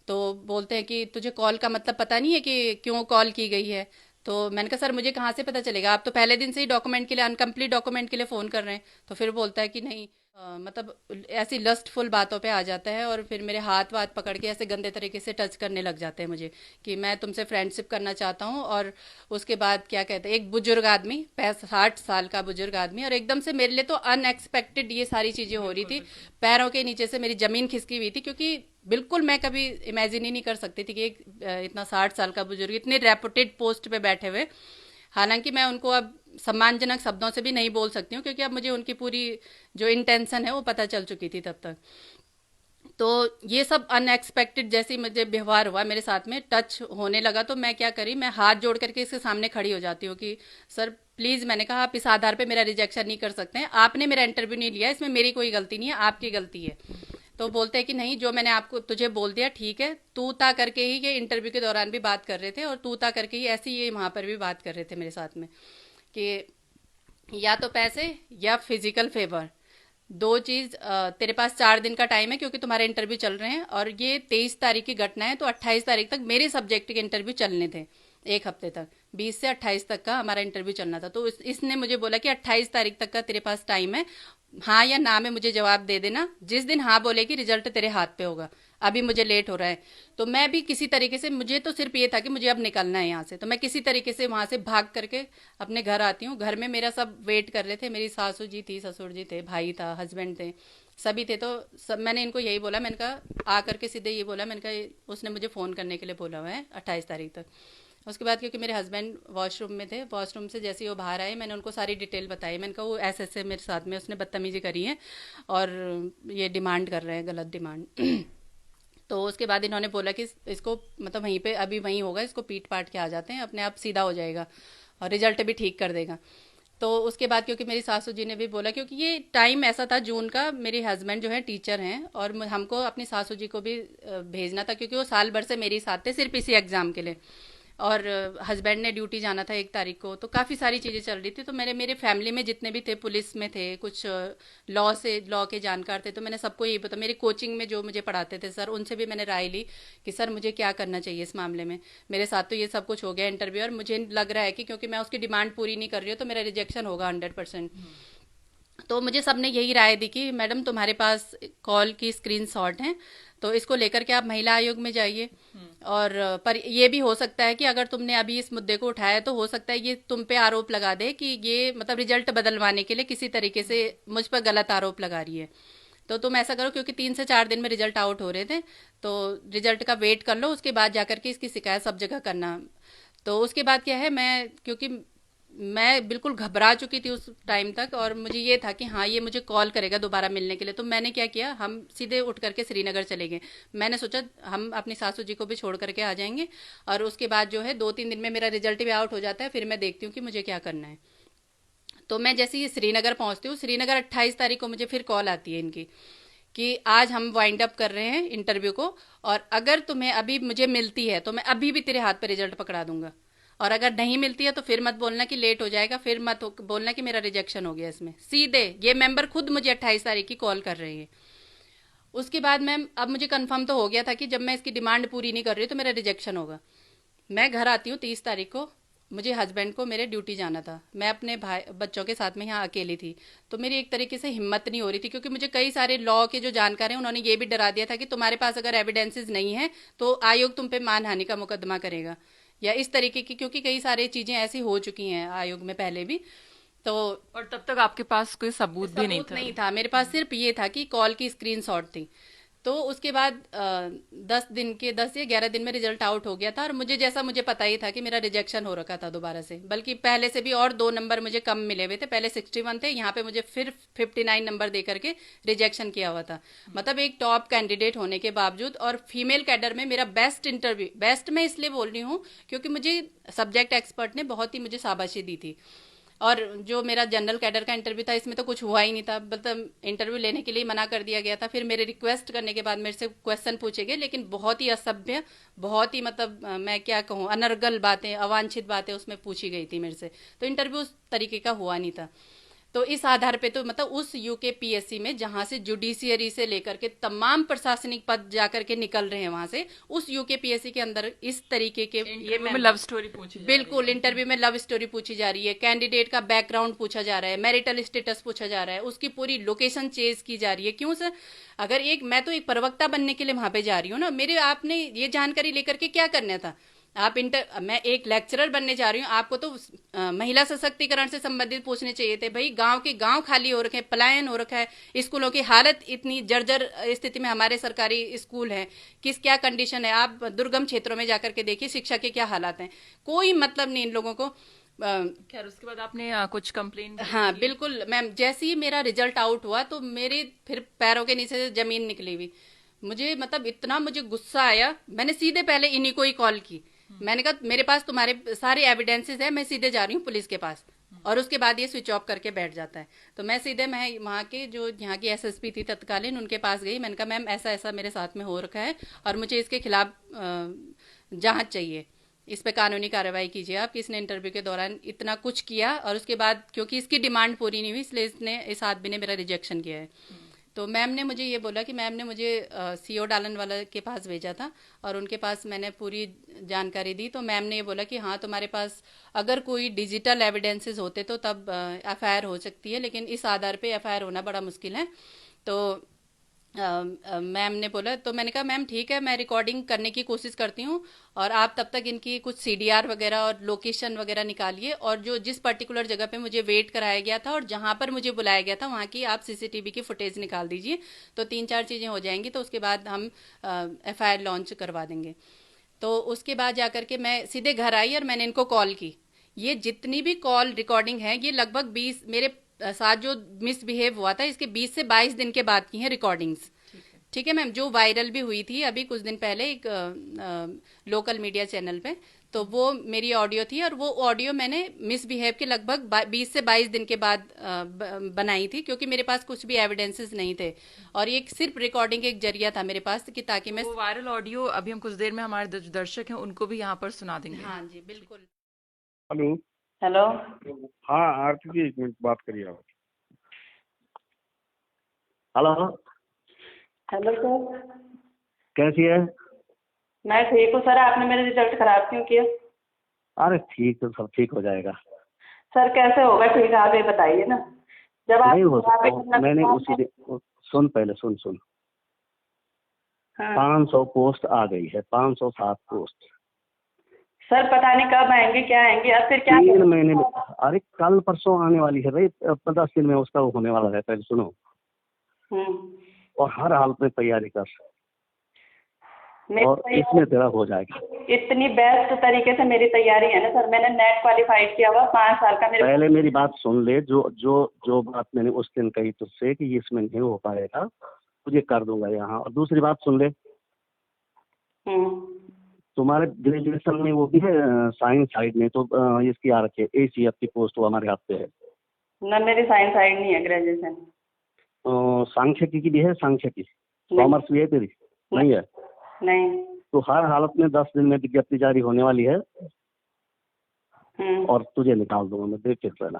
तो बोलते हैं कि तुझे कॉल का मतलब पता नहीं है कि क्यों कॉल की गई है। तो मैंने कहा सर मुझे कहाँ से पता चलेगा, आप तो पहले दिन से ही डॉक्यूमेंट के लिए, अनकम्प्लीट डॉक्यूमेंट के लिए फ़ोन कर रहे हैं। तो फिर बोलता है कि नहीं, मतलब ऐसी लस्टफुल बातों पे आ जाता है और फिर मेरे हाथ वाथ पकड़ के ऐसे गंदे तरीके से टच करने लग जाते हैं मुझे कि मैं तुमसे फ्रेंडशिप करना चाहता हूँ। और उसके बाद क्या कहते हैं, एक बुजुर्ग आदमी, 60 साल का बुजुर्ग आदमी, और एकदम से मेरे लिए तो अनएक्सपेक्टेड ये सारी चीज़ें हो रही थी। पैरों के नीचे से मेरी ज़मीन खिसकी हुई थी, क्योंकि बिल्कुल मैं कभी इमेजिन ही नहीं कर सकती थी कि एक इतना 60 साल का बुजुर्ग इतने रेपुटेड पोस्ट पे बैठे हुए। हालांकि मैं उनको अब सम्मानजनक शब्दों से भी नहीं बोल सकती हूँ, क्योंकि अब मुझे उनकी पूरी जो इंटेंशन है वो पता चल चुकी थी तब तक। तो ये सब अनएक्सपेक्टेड जैसे मुझे व्यवहार हुआ मेरे साथ में, टच होने लगा, तो मैं क्या करी, मैं हाथ जोड़ करके इसके सामने खड़ी हो जाती हूँ कि सर प्लीज़, मैंने कहा आप इस आधार पे मेरा रिजेक्शन नहीं कर सकते हैं, आपने मेरा इंटरव्यू नहीं लिया, इसमें मेरी कोई गलती नहीं है, आपकी गलती है। तो बोलते हैं कि नहीं, जो मैंने आपको तुझे बोल दिया ठीक है। तू ता करके ही ये इंटरव्यू के दौरान भी बात कर रहे थे और तू ता करके ही ऐसे ही ये वहाँ पर भी बात कर रहे थे मेरे साथ में कि या तो पैसे या फिजिकल फेवर, दो चीज तेरे पास 4 दिन का टाइम है, क्योंकि तुम्हारे इंटरव्यू चल रहे हैं और ये 23 तारीख की घटना है, तो 28 तारीख तक मेरे सब्जेक्ट के इंटरव्यू चलने थे। एक हफ्ते तक 20 से 28 तक का हमारा इंटरव्यू चलना था। तो इसने मुझे बोला कि 28 तारीख तक का तेरे पास टाइम है, हाँ या ना में मुझे जवाब दे देना, जिस दिन हाँ बोलेगी रिजल्ट तेरे हाथ पे होगा। अभी मुझे लेट हो रहा है। तो मैं भी किसी तरीके से, मुझे तो सिर्फ ये था कि मुझे अब निकलना है यहाँ से, तो मैं किसी तरीके से वहाँ से भाग करके अपने घर आती हूँ। घर में मेरा सब वेट कर रहे थे, मेरी सासू जी थी, ससुर जी थे, भाई था, हस्बैंड थे, सभी थे। तो सब मैंने इनको यही बोला, मैंने कहा आ करके सीधे ये बोला, मैंने कहा उसने मुझे फ़ोन करने के लिए बोला हुआ है 28 तारीख तक। उसके बाद क्योंकि मेरे हस्बैंड वॉशरूम में थे, वॉशरूम से जैसे ही वो बाहर आए मैंने उनको सारी डिटेल बताई। मैंने कहा वो ऐसे ऐसे मेरे साथ में उसने बदतमीजी करी है और ये डिमांड कर रहे हैं, गलत डिमांड। तो उसके बाद इन्होंने बोला कि इसको मतलब वहीं पे अभी वहीं होगा, इसको पीट पाट के आ जाते हैं, अपने आप सीधा हो जाएगा और रिजल्ट भी ठीक कर देगा। तो उसके बाद क्योंकि मेरी सासू जी ने भी बोला, क्योंकि ये टाइम ऐसा था जून का, मेरे हस्बैंड जो है टीचर हैं और हमको अपनी सासू जी को भी भेजना था, क्योंकि वो साल भर से मेरे साथ थे सिर्फ इसी एग्ज़ाम के लिए। और हस्बैंड ने ड्यूटी जाना था 1 तारीख को, तो काफ़ी सारी चीज़ें चल रही थी। तो मेरे मेरे फैमिली में जितने भी थे, पुलिस में थे, कुछ लॉ के जानकार थे, तो मैंने सबको यही पता, मेरी कोचिंग में जो मुझे पढ़ाते थे सर, उनसे भी मैंने राय ली कि सर मुझे क्या करना चाहिए इस मामले में। मेरे साथ तो ये सब कुछ हो गया इंटरव्यू, और मुझे लग रहा है कि क्योंकि मैं उसकी डिमांड पूरी नहीं कर रही हूँ तो मेरा रिजेक्शन होगा 100%। तो मुझे सबने यही राय दी कि मैडम तुम्हारे पास कॉल की स्क्रीनशॉट हैं, तो इसको लेकर के आप महिला आयोग में जाइए। और पर ये भी हो सकता है कि अगर तुमने अभी इस मुद्दे को उठाया तो हो सकता है ये तुम पे आरोप लगा दे कि ये मतलब रिजल्ट बदलवाने के लिए किसी तरीके से मुझ पर गलत आरोप लगा रही है। तो तुम ऐसा करो, क्योंकि 3 से 4 दिन में रिजल्ट आउट हो रहे थे, तो रिजल्ट का वेट कर लो, उसके बाद जाकर के इसकी शिकायत सब जगह करना। तो उसके बाद क्या है, मैं क्योंकि मैं बिल्कुल घबरा चुकी थी उस टाइम तक, और मुझे ये था कि हाँ ये मुझे कॉल करेगा दोबारा मिलने के लिए। तो मैंने क्या किया, हम सीधे उठ करके श्रीनगर चले गए। मैंने सोचा हम अपनी सासू जी को भी छोड़ करके आ जाएंगे, और उसके बाद जो है 2-3 दिन में मेरा रिजल्ट भी आउट हो जाता है, फिर मैं देखती हूँ कि मुझे क्या करना है। तो मैं जैसे ही श्रीनगर पहुंचती हूँ, श्रीनगर 28 तारीख को मुझे फिर कॉल आती है इनकी कि आज हम वाइंड अप कर रहे हैं इंटरव्यू को, और अगर तुम्हें अभी मुझे मिलती है तो मैं अभी भी तेरे हाथ पे रिजल्ट पकड़ा दूंगा, और अगर नहीं मिलती है तो फिर मत बोलना कि लेट हो जाएगा, फिर मत बोलना कि मेरा रिजेक्शन हो गया इसमें। सीधे ये मेंबर खुद मुझे 28 तारीख की कॉल कर रही है। उसके बाद मैम अब मुझे कंफर्म तो हो गया था कि जब मैं इसकी डिमांड पूरी नहीं कर रही तो मेरा रिजेक्शन होगा। मैं घर आती हूँ 30 तारीख को। मुझे हस्बैंड को मेरे ड्यूटी जाना था, मैं अपने भाई बच्चों के साथ में यहाँ अकेली थी। तो मेरी एक तरीके से हिम्मत नहीं हो रही थी, क्योंकि मुझे कई सारे लॉ के जो जानकार हैं उन्होंने ये भी डरा दिया था कि तुम्हारे पास अगर एविडेंसेस नहीं है तो आयोग तुम पे मानहानि का मुकदमा करेगा, या इस तरीके की, क्योंकि कई सारी चीज़ें ऐसी हो चुकी हैं आयोग में पहले भी। तो और तब तक आपके पास कोई सबूत भी नहीं सबूत था? नहीं था मेरे पास, सिर्फ ये था कि कॉल की स्क्रीनशॉट थी। तो उसके बाद 10 या 11 दिन में रिजल्ट आउट हो गया था, और मुझे जैसा मुझे पता ही था कि मेरा रिजेक्शन हो रखा था दोबारा से, बल्कि पहले से भी और 2 नंबर मुझे कम मिले हुए थे। पहले 61 थे, यहाँ पे मुझे फिर 59 नंबर दे करके रिजेक्शन किया हुआ था। मतलब एक टॉप कैंडिडेट होने के बावजूद, और फीमेल कैडर में मेरा बेस्ट इंटरव्यू, बेस्ट मैं इसलिए बोल रही हूँ क्योंकि मुझे सब्जेक्ट एक्सपर्ट ने बहुत ही मुझे शाबाशी दी थी। और जो मेरा जनरल कैडर का इंटरव्यू था इसमें तो कुछ हुआ ही नहीं था, मतलब इंटरव्यू लेने के लिए मना कर दिया गया था। फिर मेरे रिक्वेस्ट करने के बाद मेरे से क्वेश्चन पूछे गए, लेकिन बहुत ही असभ्य, बहुत ही मतलब मैं क्या कहूँ, अनर्गल बातें, अवांछित बातें उसमें पूछी गई थी मेरे से। तो इंटरव्यू उस तरीके का हुआ नहीं था। तो इस आधार पे तो मतलब उस यूके पीएससी में जहां से जुडिशियरी से लेकर के तमाम प्रशासनिक पद जाकर के निकल रहे हैं, वहां से उस यूके पीएससी के अंदर इस तरीके के ये में लव स्टोरी पूछी जा रही बिल्कुल है। इंटरव्यू में लव स्टोरी पूछी जा रही है, कैंडिडेट का बैकग्राउंड पूछा जा रहा है, मैरिटल स्टेटस पूछा जा रहा है, उसकी पूरी लोकेशन चेज की जा रही है। क्यों सर? अगर एक मैं तो एक प्रवक्ता बनने के लिए वहां पे जा रही हूँ ना, मेरे आपने ये जानकारी लेकर के क्या करना था? आप मैं एक लेक्चरर बनने जा रही हूँ, आपको तो महिला सशक्तिकरण से संबंधित पूछने चाहिए थे। भाई गांव के गांव खाली हो रखे हैं, पलायन हो रखा है, स्कूलों की हालत इतनी जर्जर स्थिति में हमारे सरकारी स्कूल हैं, किस क्या कंडीशन है। आप दुर्गम क्षेत्रों में जाकर के देखिए शिक्षा के क्या हालात हैं। कोई मतलब नहीं इन लोगों को। खैर उसके बाद आपने कुछ कंप्लेन हाँ की? बिल्कुल मैम, जैसे ही मेरा रिजल्ट आउट हुआ तो मेरे फिर पैरों के नीचे से जमीन निकली हुई। मुझे मतलब इतना मुझे गुस्सा आया, मैंने सीधे पहले इन्हीं को ही कॉल की। मैंने कहा मेरे पास तुम्हारे सारे एविडेंसेस है, मैं सीधे जा रही हूँ पुलिस के पास। और उसके बाद ये स्विच ऑफ करके बैठ जाता है। तो मैं वहाँ के जो यहाँ की एसएसपी थी तत्कालीन, उनके पास गई। मैंने कहा मैम ऐसा ऐसा मेरे साथ में हो रखा है, और मुझे इसके खिलाफ जांच चाहिए, इस पे कानूनी कार्रवाई कीजिए आप कि इसने इंटरव्यू के दौरान इतना कुछ किया, और उसके बाद क्योंकि इसकी डिमांड पूरी नहीं हुई इसलिए इस आदमी ने मेरा रिजेक्शन किया है। तो मैम ने मुझे ये बोला कि मैम ने मुझे सीओ डालन वाला के पास भेजा था, और उनके पास मैंने पूरी जानकारी दी। तो मैम ने ये बोला कि हाँ तुम्हारे पास अगर कोई डिजिटल एविडेंसेस होते तो तब एफआईआर हो सकती है, लेकिन इस आधार पे एफआईआर होना बड़ा मुश्किल है। तो मैम ने बोला, तो मैंने कहा मैम ठीक है, मैं रिकॉर्डिंग करने की कोशिश करती हूँ, और आप तब तक इनकी कुछ सीडीआर वगैरह और लोकेशन वगैरह निकालिए, और जो जिस पर्टिकुलर जगह पे मुझे वेट कराया गया था और जहाँ पर मुझे बुलाया गया था वहाँ की आप सीसीटीवी की फुटेज निकाल दीजिए। तो 3-4 चीज़ें हो जाएंगी, तो उसके बाद हम एफआईआर लॉन्च करवा देंगे। तो उसके बाद जाकर के मैं सीधे घर आई और मैंने इनको कॉल की। ये जितनी भी कॉल रिकॉर्डिंग है ये लगभग 20 मेरे साथ जो मिसबिहेव हुआ था इसके 20 से 22 दिन के बाद की हैं रिकॉर्डिंग्स। ठीक है मैम, जो वायरल भी हुई थी अभी कुछ दिन पहले एक लोकल मीडिया चैनल पे, तो वो मेरी ऑडियो थी, और वो ऑडियो मैंने मिसबिहेव के लगभग 20 से 22 दिन के बाद बनाई थी, क्योंकि मेरे पास कुछ भी एविडेंसेस नहीं थे, और ये सिर्फ रिकॉर्डिंग एक जरिया था मेरे पास कि ताकि मैं वो वायरल ऑडियो अभी हम कुछ देर में हमारे जो दर्शक हैं उनको भी यहाँ पर सुना देंगे। हाँ जी बिल्कुल। हेलो। हेलो। हाँ आरती जी, एक मिनट बात करिए आप। हेलो। Hello sir. कैसी है? मैं ठीक हूँ सर, आपने मेरा रिजल्ट खराब क्यों किया? अरे ठीक है, सब ठीक हो जाएगा। सर कैसे होगा ठीक, आप ये बताइए ना। जब आप नहीं हो सकता, आप मैंने उसी दिन सुन, पहले सुन। हाँ। 500 पोस्ट आ गई है, 507 पोस्ट। सर पता नहीं कब आएंगे, क्या आएंगे, अब फिर क्या 3 महीने में, अरे कल परसों आने वाली है भाई, 10 दिन में उसका होने वाला है। पहले सुनो, हम्म। और हर हाल में तैयारी कर। और इसमें तेरा हो जाएगा। इतनी बेस्ट तरीके से मेरी तैयारी है ना सर, मैंने नेट क्वालिफाइड किया हुआ 5 साल का मेरे। पहले मेरी बात सुन ले, जो जो जो बात मैंने उस दिन कही तुझसे कि इसमें नहीं हो पाएगा, तुझे कर दूंगा यहाँ। और दूसरी बात सुन ले, तुम्हारे ग्रेजुएशन में वो भी है साइंस साइड में, तो इसकी आ रखी है ACF की पोस्ट, वो हमारे हाथ पे है ना। मेरी साइंस साइड नहीं है ग्रेजुएशन। सांख्यिकी की भी है, सांख्यिकी कॉमर्स भी है तेरी? नहीं है? नहीं। तो हर हालत में 10 दिन में विज्ञप्ति जारी होने वाली है और तुझे निकाल दूंगा मैं, देख के रहना।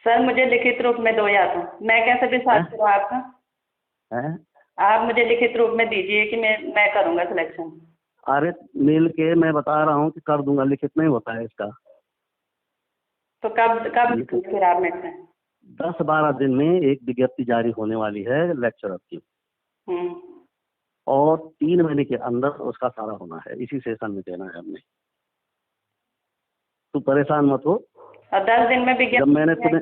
सर मुझे लिखित रूप में दो, या तो मैं कैसे विश्वास करूँ आपका? हैं? आप मुझे लिखित रूप में दीजिए कि मैं करूँगा सिलेक्शन। अरे मिल के मैं बता रहा हूँ कि कर दूंगा, लिखित नहीं होता है इसका। तो कब फिर आप मेरे से? 10-12 दिन में एक विज्ञप्ति जारी होने वाली है लेक्चरर की, और 3 महीने के अंदर उसका सारा होना है, इसी सेशन में देना है हमने। तू परेशान मत हो। और 10 दिन में विज्ञप्ति जब मैंने तुम्हें,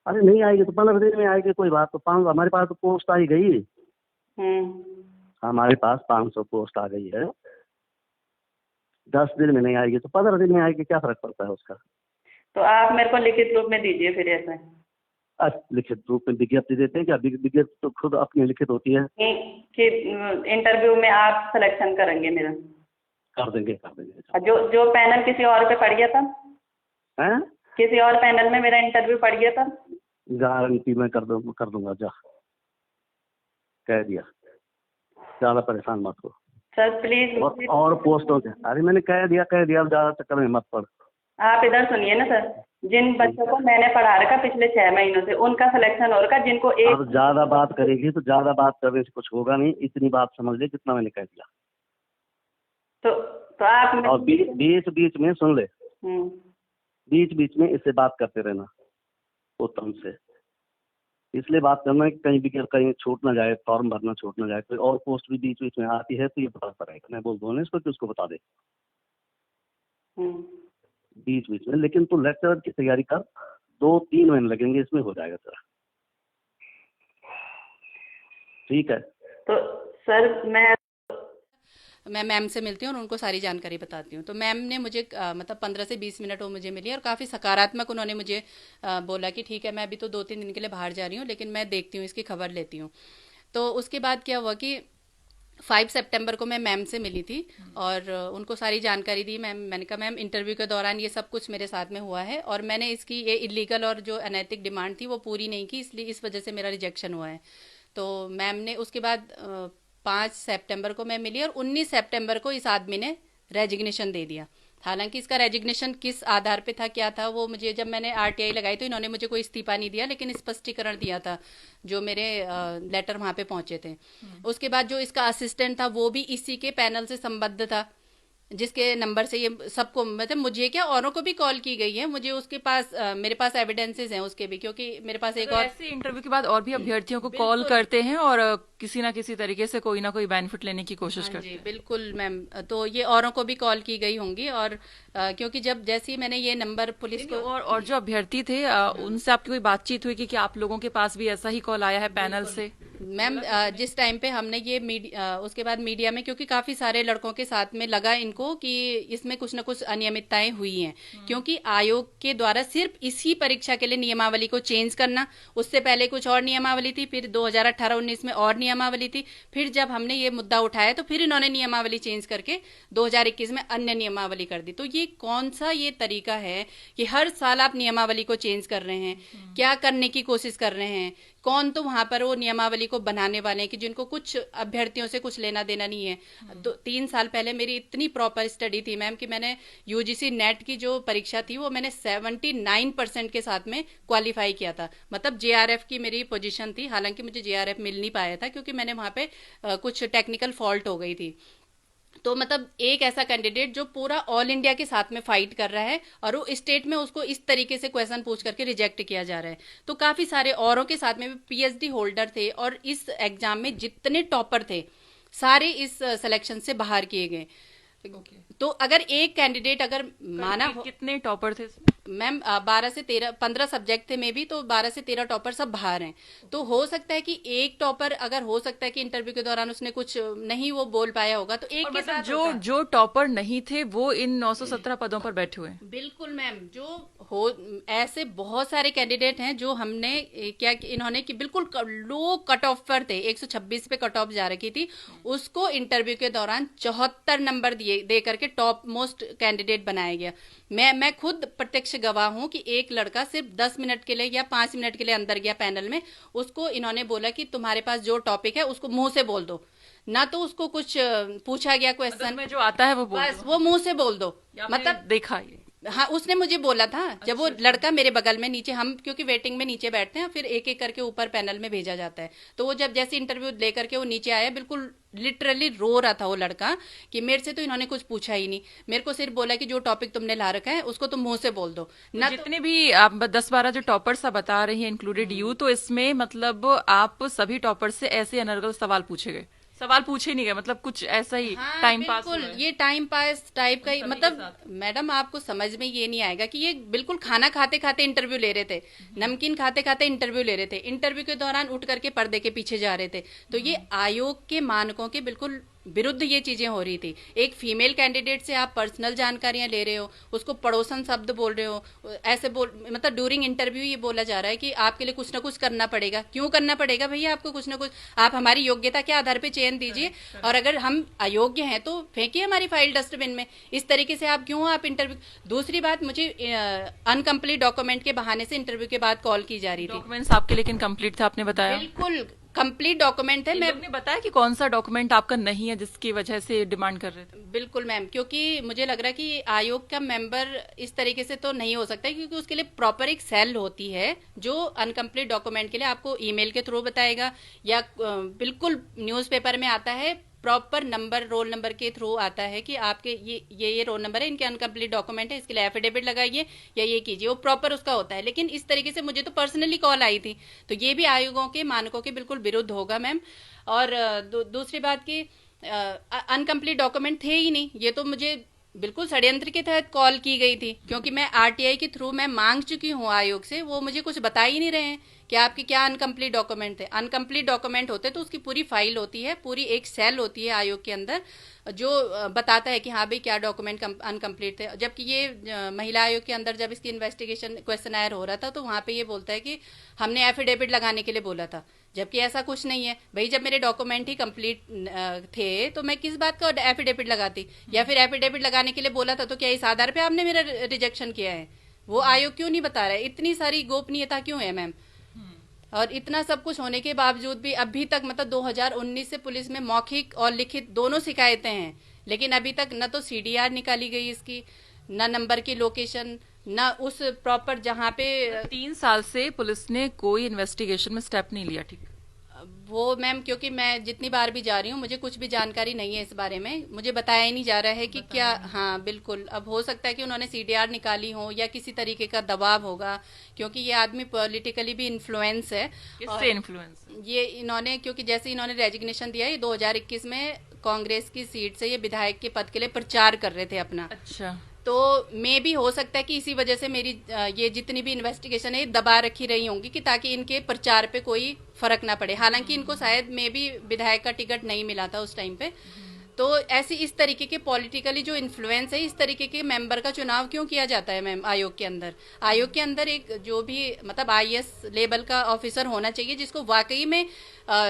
अरे नहीं आएगी तो 15 दिन में आएगी, कोई बात। तो 5 हमारे पास तो पोस्ट आई गई, हमारे पास 500 पोस्ट आ गई है। 10 दिन में नहीं आएगी तो 15 दिन में आएगी, क्या फर्क पड़ता है उसका। तो आप मेरे को लिखित रूप में दीजिए फिर ऐसे। लिखित रूप में विज्ञप्ति देते हैं क्या? विज्ञप्ति तो खुद अपनी लिखित होती है कि इंटरव्यू में आप सिलेक्शन करेंगे मेरा? कर देंगे, कर देंगे। जो पैनल किसी और पे पड़ गया था, हैं? किसी और पैनल में मेरा इंटरव्यू पड़ गया था। गारंटी मैं कर दूंगा, जा कह दिया, ज्यादा परेशान मत हो सर प्लीज। और पोस्टों से, अरे मैंने कह दिया, अब ज्यादा चक्कर में मत पड़। आप इधर सुनिए ना सर, जिन बच्चों को मैंने पढ़ा रखा पिछले 6 महीनों से, उनका सिलेक्शन हो रखा, जिनको एक। अब ज्यादा बात करेगी तो ज्यादा बात करने से कुछ होगा नहीं, इतनी बात समझ ले जितना मैंने कह दिया। तो आप और बीच में सुन ले, बीच में इससे बात करते रहना उत्तम से। इसलिए बात करना है कि कहीं छूट ना जाए, फॉर्म भरना छूट ना जाए। कोई और पोस्ट भी बीच में आती है तो ये बता पड़ेगा, मैं बोल दूंगा इसको कि उसको बता दे बीच में। लेकिन तू लेक्चरर की तैयारी कर, 2-3 महीने लगेंगे, इसमें हो जाएगा तेरा, ठीक है? तो सर मैं मैम से मिलती हूँ और उनको सारी जानकारी बताती हूँ। तो मैम ने मुझे मतलब 15 से 20 मिनट वो मुझे मिली और काफ़ी सकारात्मक उन्होंने मुझे बोला कि ठीक है, मैं अभी तो 2-3 दिन के लिए बाहर जा रही हूँ, लेकिन मैं देखती हूँ, इसकी खबर लेती हूँ। तो उसके बाद क्या हुआ कि 5 सितंबर को मैं मैम से मिली थी और उनको सारी जानकारी दी। मैंने कहा मैम इंटरव्यू के दौरान ये सब कुछ मेरे साथ में हुआ है और मैंने इसकी ये इलीगल और जो अनैतिक डिमांड थी वो पूरी नहीं की, इसलिए इस वजह से मेरा रिजेक्शन हुआ है। तो मैम ने उसके बाद 5 सितंबर को मैं मिली और 19 सितंबर को इस आदमी ने रेजिग्नेशन दे दिया। हालांकि इसका रेजिग्नेशन किस आधार पे था, क्या था, वो मुझे जब मैंने RTI लगाई तो इन्होंने मुझे कोई इस्तीफा नहीं दिया, लेकिन स्पष्टीकरण दिया था जो मेरे लेटर वहां पे पहुंचे थे। उसके बाद जो इसका असिस्टेंट था वो भी इसी के पैनल से संबद्ध था, जिसके नंबर से ये सबको, मतलब मुझे क्या औरों को भी कॉल की गई है, मुझे उसके पास मेरे पास एविडेंसेस हैं उसके भी, क्योंकि मेरे पास एक और ऐसे इंटरव्यू के बाद और भी अभ्यर्थियों को कॉल करते हैं और किसी ना किसी तरीके से कोई ना कोई बेनिफिट लेने की कोशिश करते हैं। बिल्कुल मैम, तो ये औरों को भी कॉल की गई होंगी और क्योंकि जब जैसे ही मैंने ये नंबर पुलिस को और जो अभ्यर्थी थे उनसे आपकी कोई बातचीत हुई कि आप लोगों के पास भी ऐसा ही कॉल आया है पैनल से? मैम जिस टाइम पे हमने ये उसके बाद मीडिया में, क्योंकि काफी सारे लड़कों के साथ में लगा इनको कि इसमें कुछ न कुछ अनियमितताएं हुई हैं, क्योंकि आयोग के द्वारा सिर्फ इसी परीक्षा के लिए नियमावली को चेंज करना, उससे पहले कुछ और नियमावली थी, फिर 2018-19 में और नियमावली थी, फिर जब हमने ये मुद्दा उठाया तो फिर इन्होंने नियमावली चेंज करके 2021 में अन्य नियमावली कर दी। तो ये कौन सा ये तरीका है कि हर साल आप नियमावली को चेंज कर रहे हैं? क्या करने की कोशिश कर रहे हैं? कौन तो वहां पर वो नियमावली को बनाने वाले हैं कि जिनको कुछ अभ्यर्थियों से कुछ लेना देना नहीं है। 3 साल पहले मेरी इतनी प्रॉपर स्टडी थी मैम कि मैंने UGC नेट की जो परीक्षा थी वो मैंने 79% के साथ में क्वालिफाई किया था, मतलब JRF की मेरी पोजीशन थी। हालांकि मुझे JRF मिल नहीं पाया था क्योंकि मैंने वहां पे कुछ टेक्निकल फॉल्ट हो गई थी। तो मतलब एक ऐसा कैंडिडेट जो पूरा ऑल इंडिया के साथ में फाइट कर रहा है और वो स्टेट में उसको इस तरीके से क्वेश्चन पूछ करके रिजेक्ट किया जा रहा है। तो काफी सारे औरों के साथ में भी PhD होल्डर थे और इस एग्जाम में जितने टॉपर थे सारे इस सिलेक्शन से बाहर किए गए। तो अगर एक कैंडिडेट अगर माना हो, कितने टॉपर थे इसमें? मैम 12 से 13 15 सब्जेक्ट थे मे भी, तो 12 से 13 टॉपर सब बाहर हैं। तो हो सकता है कि एक टॉपर, अगर हो सकता है कि इंटरव्यू के दौरान उसने कुछ नहीं वो बोल पाया होगा, तो एक और के मतलब साथ जो होगा। जो टॉपर नहीं थे वो इन 917 पदों पर बैठे हुए हैं। बिल्कुल मैम, जो हो ऐसे बहुत सारे कैंडिडेट हैं जो हमने क्या इन्होंने कि बिल्कुल लो कट ऑफ पर थे, 126 पे कट ऑफ जा रखी थी, उसको इंटरव्यू के दौरान 74 नंबर दिए दे करके टॉप मोस्ट कैंडिडेट बनाया गया। मैं खुद प्रत्यक्ष गवाह हूं कि एक लड़का सिर्फ 10 मिनट के लिए या 5 मिनट के लिए अंदर गया पैनल में, उसको इन्होंने बोला कि तुम्हारे पास जो टॉपिक है उसको मुंह से बोल दो, ना तो उसको कुछ पूछा गया क्वेश्चन में जो आता है वो बोल बस वो मुंह से बोल दो। मतलब देखा ये। हाँ, उसने मुझे बोला था जब वो लड़का मेरे बगल में नीचे, हम क्योंकि वेटिंग में नीचे बैठते हैं, फिर एक एक करके ऊपर पैनल में भेजा जाता है, तो वो जब जैसे इंटरव्यू लेकर के वो नीचे आया, बिल्कुल लिटरली रो रहा था वो लड़का कि मेरे से तो इन्होंने कुछ पूछा ही नहीं, मेरे को सिर्फ बोला कि जो टॉपिक तुमने ला रखा है उसको तुम मुंह से बोल दो ना। जितने भी आप 10-12 जो टॉपर्स आप बता रही हैं इंक्लूडेड यू, तो इसमें मतलब आप सभी टॉपर से ऐसे अनर्गल सवाल पूछे गए? सवाल पूछे नहीं गए, मतलब कुछ ऐसा ही हाँ, टाइम पास बिल्कुल हुआ है? ये टाइम पास टाइप का ही, सभी के मतलब मैडम आपको समझ में ये नहीं आएगा कि ये बिल्कुल खाना खाते खाते इंटरव्यू ले रहे थे, नमकीन खाते खाते इंटरव्यू ले रहे थे, इंटरव्यू के दौरान उठ करके पर्दे के पीछे जा रहे थे। तो ये आयोग के मानकों के बिल्कुल विरुद्ध ये चीजें हो रही थी। एक फीमेल कैंडिडेट से आप पर्सनल जानकारियां ले रहे हो, उसको पड़ोसन शब्द बोल रहे हो, ऐसे बोल, मतलब ड्यूरिंग इंटरव्यू ये बोला जा रहा है कि आपके लिए कुछ ना कुछ करना पड़ेगा। क्यों करना पड़ेगा भैया आपको कुछ ना कुछ? आप हमारी योग्यता के आधार पे चयन दीजिए, और अगर हम अयोग्य हैं तो फेंकिए हमारी फाइल डस्टबिन में। इस तरीके से आप क्यों आप इंटरव्यू। दूसरी बात, मुझे अनकम्प्लीट डॉक्यूमेंट के बहाने से इंटरव्यू के बाद कॉल की जा रही थी। डॉक्यूमेंट्स आपके लेकिन कंप्लीट था, आपने बताया? बिल्कुल कंप्लीट डॉक्यूमेंट है। मैंने बताया कि कौन सा डॉक्यूमेंट आपका नहीं है जिसकी वजह से डिमांड कर रहे थे? बिल्कुल मैम, क्योंकि मुझे लग रहा है कि आयोग का मेंबर इस तरीके से तो नहीं हो सकता है, क्योंकि उसके लिए प्रॉपर एक सेल होती है जो अनकम्प्लीट डॉक्यूमेंट के लिए आपको ईमेल के थ्रू बताएगा, या बिल्कुल न्यूज़पेपर में आता है, प्रॉपर नंबर रोल नंबर के थ्रू आता है कि आपके ये रोल नंबर है, इनके अनकम्प्लीट डॉक्यूमेंट है, इसके लिए एफिडेविट लगाइए या ये कीजिए, वो प्रॉपर उसका होता है। लेकिन इस तरीके से मुझे तो पर्सनली कॉल आई थी, तो ये भी आयोगों के मानकों के बिल्कुल विरुद्ध होगा मैम। और दूसरी बात की अनकम्प्लीट डॉक्यूमेंट थे ही नहीं, ये तो मुझे बिल्कुल षड्यंत्र के तहत कॉल की गई थी, क्योंकि मैं आरटीआई के थ्रू मैं मांग चुकी हूँ आयोग से, वो मुझे कुछ बता ही नहीं रहे हैं कि आपके क्या अनकम्प्लीट डॉक्यूमेंट थे। अनकम्प्लीट डॉक्यूमेंट होते तो उसकी पूरी फाइल होती है, पूरी एक सेल होती है आयोग के अंदर जो बताता है कि हाँ भाई क्या डॉक्यूमेंट अनकम्प्लीट थे। जबकि ये महिला आयोग के अंदर जब इसकी इन्वेस्टिगेशन क्वेश्चनायर हो रहा था, तो वहाँ पे ये बोलता है कि हमने एफिडेविट लगाने के लिए बोला था, जबकि ऐसा कुछ नहीं है भाई। जब मेरे डॉक्यूमेंट ही कंप्लीट थे तो मैं किस बात का एफिडेविट लगाती, या फिर एफिडेविट लगाने के लिए बोला था तो क्या इस आधार पे आपने मेरा रिजेक्शन किया है? वो आयोग क्यों नहीं बता रहा है? इतनी सारी गोपनीयता क्यों है मैम? और इतना सब कुछ होने के बावजूद भी अभी तक, मतलब 2019 से पुलिस में मौखिक और लिखित दोनों शिकायतें हैं, लेकिन अभी तक न तो सीडीआर निकाली गई इसकी, न नंबर की लोकेशन, न उस प्रॉपर जहाँ पे 3 साल से पुलिस ने कोई इन्वेस्टिगेशन में स्टेप नहीं लिया। ठीक, वो मैम क्योंकि मैं जितनी बार भी जा रही हूँ मुझे कुछ भी जानकारी नहीं है इस बारे में, मुझे बताया ही नहीं जा रहा है कि क्या। हाँ बिल्कुल, अब हो सकता है कि उन्होंने सीडीआर निकाली हो या किसी तरीके का दबाव होगा, क्योंकि ये आदमी पॉलिटिकली भी इन्फ्लुएंस है। किससे इन्फ्लुएंस? ये इन्होंने, क्योंकि जैसे इन्होंने रेजिग्नेशन दिया, ये 2021 में कांग्रेस की सीट से ये विधायक के पद के लिए प्रचार कर रहे थे अपना। अच्छा, तो मे भी हो सकता है कि इसी वजह से मेरी ये जितनी भी इन्वेस्टिगेशन है दबा रखी रही होंगी कि ताकि इनके प्रचार पे कोई फर्क ना पड़े। हालांकि इनको शायद मे भी विधायक का टिकट नहीं मिला था उस टाइम पे। तो ऐसी इस तरीके के पॉलिटिकली जो इन्फ्लुएंस है, इस तरीके के मेंबर का चुनाव क्यों किया जाता है मैम आयोग के अंदर? आयोग के अंदर एक जो भी मतलब आईएएस लेवल का ऑफिसर होना चाहिए जिसको वाकई में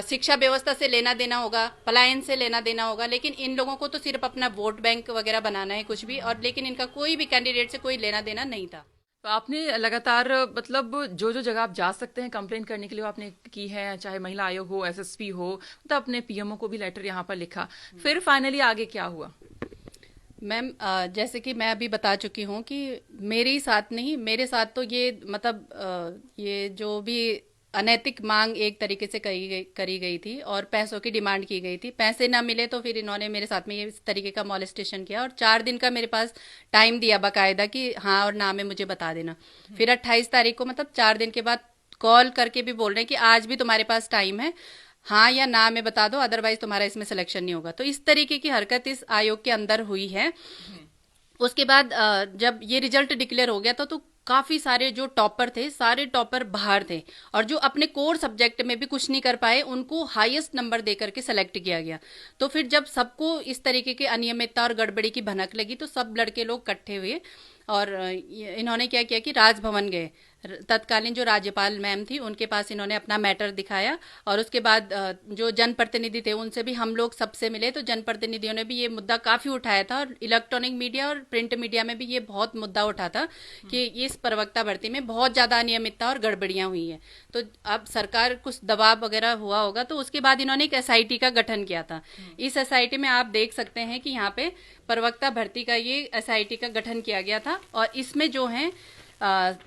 शिक्षा व्यवस्था से लेना देना होगा, पलायन से लेना देना होगा। लेकिन इन लोगों को तो सिर्फ अपना वोट बैंक वगैरह बनाना है कुछ भी, और लेकिन इनका कोई भी कैंडिडेट से कोई लेना देना नहीं था। तो आपने लगातार मतलब जो जो जगह आप जा सकते हैं कंप्लेन करने के लिए वो आपने की है, चाहे महिला आयोग हो, एसएसपी हो, तो अपने पीएमओ को भी लेटर यहाँ पर लिखा, फिर फाइनली आगे क्या हुआ? मैम जैसे कि मैं अभी बता चुकी हूँ कि मेरे ही साथ नहीं, मेरे साथ तो ये मतलब ये जो भी अनैतिक मांग एक तरीके से करी गई थी और पैसों की डिमांड की गई थी। पैसे ना मिले तो फिर इन्होंने मेरे साथ में ये इस तरीके का मॉलेस्टेशन किया, और 4 दिन का मेरे पास टाइम दिया बाकायदा कि हाँ और ना में मुझे बता देना। फिर 28 तारीख को, मतलब 4 दिन के बाद कॉल करके भी बोल रहे हैं कि आज भी तुम्हारे पास टाइम है, हाँ या ना में बता दो, अदरवाइज तुम्हारा इसमें सिलेक्शन नहीं होगा। तो इस तरीके की हरकत इस आयोग के अंदर हुई है। उसके बाद जब ये रिजल्ट डिक्लेयर हो गया तो काफी सारे जो टॉपर थे, सारे टॉपर बाहर थे, और जो अपने कोर सब्जेक्ट में भी कुछ नहीं कर पाए उनको हाईएस्ट नंबर दे करके सेलेक्ट किया गया। तो फिर जब सबको इस तरीके की अनियमितता और गड़बड़ी की भनक लगी तो सब लड़के लोग इकट्ठे हुए और इन्होंने क्या किया कि राजभवन गए। तत्कालीन जो राज्यपाल मैम थी उनके पास इन्होंने अपना मैटर दिखाया, और उसके बाद जो जनप्रतिनिधि थे उनसे भी हम लोग सबसे मिले। तो जनप्रतिनिधियों ने भी ये मुद्दा काफी उठाया था, और इलेक्ट्रॉनिक मीडिया और प्रिंट मीडिया में भी ये बहुत मुद्दा उठा था कि इस प्रवक्ता भर्ती में बहुत ज्यादा अनियमितता और गड़बड़ियां हुई है। तो अब सरकार कुछ दबाव वगैरह हुआ होगा, तो उसके बाद इन्होंने एक एसआईटी का गठन किया था। इस एसआईटी में आप देख सकते हैं कि यहाँ पे प्रवक्ता भर्ती का ये एसआईटी का गठन किया गया था, और इसमें जो है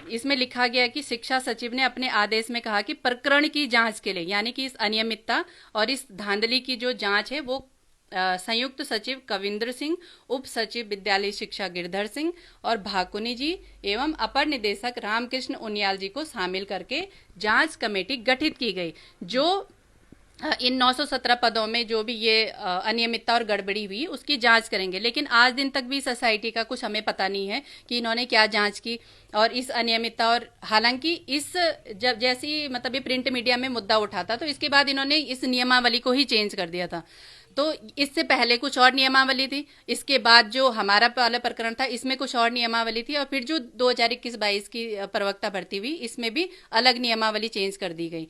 इसमें लिखा गया कि शिक्षा सचिव ने अपने आदेश में कहा कि प्रकरण की जांच के लिए, यानी कि इस अनियमितता और इस धांधली की जो जांच है वो संयुक्त सचिव कविंद्र सिंह, उप सचिव विद्यालय शिक्षा गिरधर सिंह और भाकुनी जी एवं अपर निदेशक रामकृष्ण उनियाल जी को शामिल करके जांच कमेटी गठित की गई, जो इन 917 पदों में जो भी ये अनियमितता और गड़बड़ी हुई उसकी जांच करेंगे। लेकिन आज दिन तक भी सोसाइटी का कुछ हमें पता नहीं है कि इन्होंने क्या जांच की और इस अनियमितता। और हालांकि इस जब जैसी मतलब ये प्रिंट मीडिया में मुद्दा उठा था तो इसके बाद इन्होंने इस नियमावली को ही चेंज कर दिया था। तो इससे पहले कुछ और नियमावली थी, इसके बाद जो हमारा पहला प्रकरण था इसमें कुछ और नियमावली थी, और फिर जो 2021-22 की प्रवक्ता भर्ती हुई इसमें भी अलग नियमावली चेंज कर दी गई।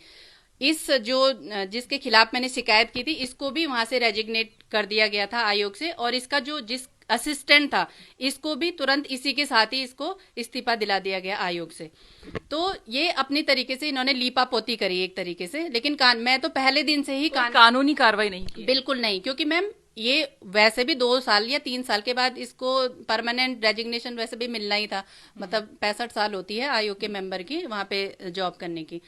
इस जो जिसके खिलाफ मैंने शिकायत की थी इसको भी वहां से रेजिग्नेट कर दिया गया था आयोग से, और इसका जो जिस असिस्टेंट था इसको भी तुरंत इसी के साथ ही इसको इस्तीफा दिला दिया गया आयोग से। तो ये अपनी तरीके से इन्होंने लीपा पोती करी एक तरीके से। लेकिन मैं तो पहले दिन से ही कानूनी कार्रवाई नहीं की। बिल्कुल नहीं, क्योंकि मैम ये वैसे भी 2 साल या 3 साल के बाद इसको परमानेंट रेजिग्नेशन वैसे भी मिलना ही था। मतलब 65 साल होती है आयोग के मेंबर की वहां पे जॉब करने की।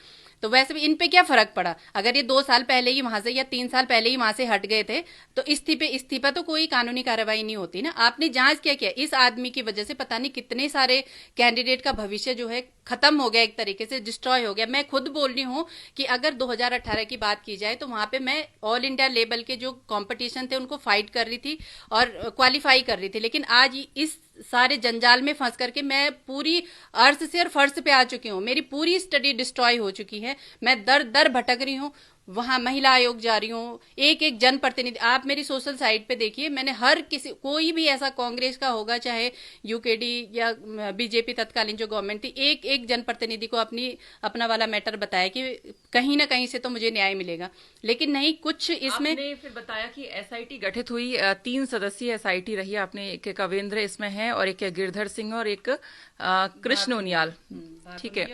तो वैसे भी इन पे क्या फर्क पड़ा, अगर ये 2 साल पहले ही वहां से या 3 साल पहले ही वहां से हट गए थे तो इस्तीफा तो कोई कानूनी कार्रवाई नहीं होती ना। आपने जांच क्या किया, इस आदमी की वजह से पता नहीं कितने सारे कैंडिडेट का भविष्य जो है खत्म हो गया, एक तरीके से डिस्ट्रॉय हो गया। मैं खुद बोल रही हूँ कि अगर 2018 की बात की जाए तो वहां पे मैं ऑल इंडिया लेवल के जो कंपटीशन थे उनको फाइट कर रही थी और क्वालिफाई कर रही थी। लेकिन आज इस सारे जंजाल में फंस करके मैं पूरी अर्थ से और फर्श पे आ चुकी हूँ, मेरी पूरी स्टडी डिस्ट्रॉय हो चुकी है, मैं दर दर भटक रही हूँ। वहां महिला आयोग जा रही हूँ, एक एक जनप्रतिनिधि, आप मेरी सोशल साइट पे देखिए, मैंने हर किसी, कोई भी ऐसा कांग्रेस का होगा चाहे यूकेडी या बीजेपी तत्कालीन जो गवर्नमेंट थी, एक एक जनप्रतिनिधि को अपना वाला मैटर बताया कि कहीं ना कहीं से तो मुझे न्याय मिलेगा। लेकिन नहीं, कुछ इसमें आपने फिर बताया कि एसआईटी गठित हुई, 3 सदस्यीय एसआईटी रही। आपने एक कविंद्र इसमें है और एक गिरधर सिंह और एक कृष्ण उनियाल, ठीक है,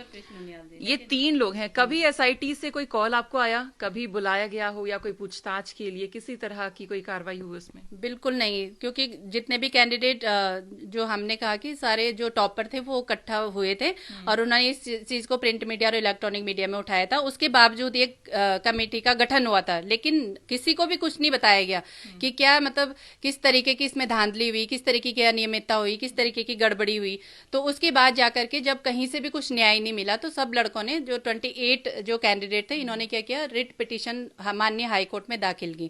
ये 3 लोग हैं। कभी एसआईटी से कोई कॉल आपको आया, कभी बुलाया गया हो या कोई पूछताछ के लिए किसी तरह की कोई कार्रवाई हुई उसमें? बिल्कुल नहीं, क्योंकि जितने भी कैंडिडेट जो हमने कहा कि सारे जो टॉपर थे वो इकट्ठा हुए थे और उन्होंने इस चीज को प्रिंट मीडिया और इलेक्ट्रॉनिक मीडिया में उठाया था। उसके बावजूद एक कमेटी का गठन हुआ था, लेकिन किसी को भी कुछ नहीं बताया गया कि क्या मतलब किस तरीके की इसमें धांधली हुई, किस तरीके की अनियमितता हुई, किस तरीके की गड़बड़ी हुई। तो उसके बाद जाकर के जब कहीं से भी कुछ न्याय नहीं मिला तो सब लड़कों ने, जो 28 जो कैंडिडेट थे, इन्होंने क्या किया, रिट पिटीशन माननीय हाईकोर्ट में दाखिल की।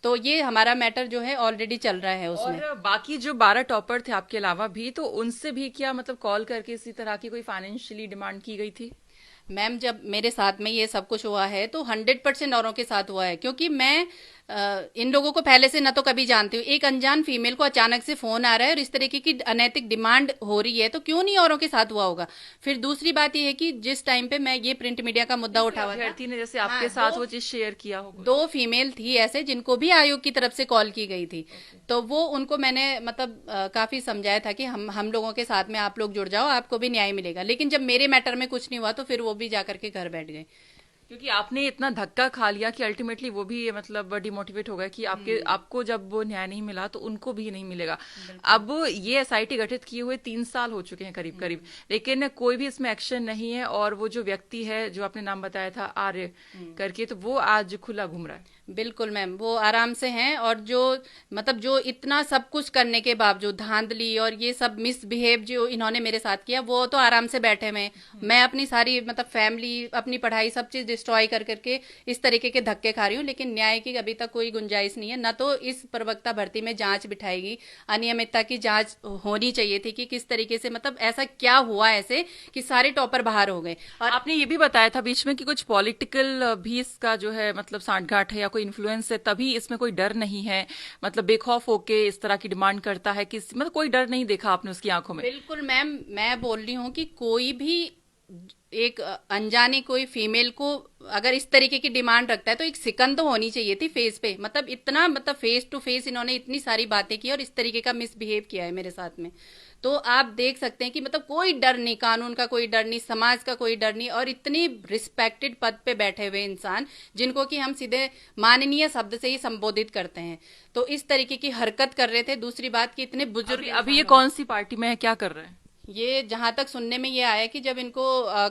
तो ये हमारा मैटर जो है ऑलरेडी चल रहा है उसमें। और बाकी जो 12 टॉपर थे आपके अलावा भी, तो उनसे भी क्या मतलब कॉल करके इसी तरह की कोई फाइनेंशियली डिमांड की गई थी? मैम, जब मेरे साथ में ये सब कुछ हुआ है तो 100% औरों के साथ हुआ है, क्योंकि मैं इन लोगों को पहले से न तो कभी जानती हूँ। एक अनजान फीमेल को अचानक से फोन आ रहा है और इस तरीके की अनैतिक डिमांड हो रही है, तो क्यों नहीं औरों के साथ हुआ होगा। फिर दूसरी बात ये है कि जिस टाइम पे मैं ये प्रिंट मीडिया का मुद्दा उठा हुआ था, ने जैसे आपके साथ वो चीज शेयर किया होगा, 2 फीमेल थी ऐसे जिनको भी आयोग की तरफ से कॉल की गई थी। तो वो उनको मैंने मतलब काफी समझाया था कि हम लोगों के साथ में आप लोग जुड़ जाओ, आपको भी न्याय मिलेगा। लेकिन जब मेरे मैटर में कुछ नहीं हुआ तो फिर वो भी जाकर के घर बैठ गए, क्योंकि आपने इतना धक्का खा लिया कि अल्टीमेटली वो भी मतलब डिमोटिवेट हो गया कि आपको जब वो न्याय नहीं मिला तो उनको भी नहीं मिलेगा। अब ये एसआईटी गठित किए हुए 3 साल हो चुके हैं करीब करीब, लेकिन कोई भी इसमें एक्शन नहीं है। और वो जो व्यक्ति है जो आपने नाम बताया था आर्य करके, तो वो आज खुला घूम रहा है। बिल्कुल मैम, वो आराम से हैं। और जो मतलब जो इतना सब कुछ करने के बावजूद धांधली और ये सब मिसबिहेव जो इन्होंने मेरे साथ किया, वो तो आराम से बैठे हुए। मैं अपनी सारी मतलब फैमिली, अपनी पढ़ाई, सब चीज डिस्ट्रॉय कर करके इस तरीके के धक्के खा रही हूँ, लेकिन न्याय की अभी तक कोई गुंजाइश नहीं है। न तो इस प्रवक्ता भर्ती में जांच बिठाएगी, अनियमितता की जांच होनी चाहिए थी कि किस तरीके से, मतलब ऐसा क्या हुआ ऐसे कि सारे टॉपर बाहर हो गए। और आपने ये भी बताया था बीच में कि कुछ पॉलिटिकल भी इसका जो है मतलब सांठगांठ है या कोई इन्फ्लुएंस है, तभी इसमें कोई डर नहीं है, मतलब बेखौफ होके इस तरह की डिमांड करता है कि मतलब कोई डर नहीं देखा आपने उसकी आंखों में? बिल्कुल मैम, मैं बोल रही हूँ कि कोई भी एक अनजाने कोई फीमेल को अगर इस तरीके की डिमांड रखता है तो एक सिकंद तो होनी चाहिए थी फेस पे, मतलब इतना, मतलब फेस टू फेस इन्होंने इतनी सारी बातें की और इस तरीके का मिसबिहेव किया है मेरे साथ में। तो आप देख सकते हैं कि मतलब कोई डर नहीं, कानून का कोई डर नहीं, समाज का कोई डर नहीं, और इतनी रिस्पेक्टेड पद पे बैठे हुए इंसान जिनको कि हम सीधे माननीय शब्द से ही संबोधित करते हैं, तो इस तरीके की हरकत कर रहे थे। दूसरी बात कि इतने बुजुर्ग अभी ये कौन सी पार्टी में है, क्या कर रहे हैं? ये जहां तक सुनने में ये आया कि जब इनको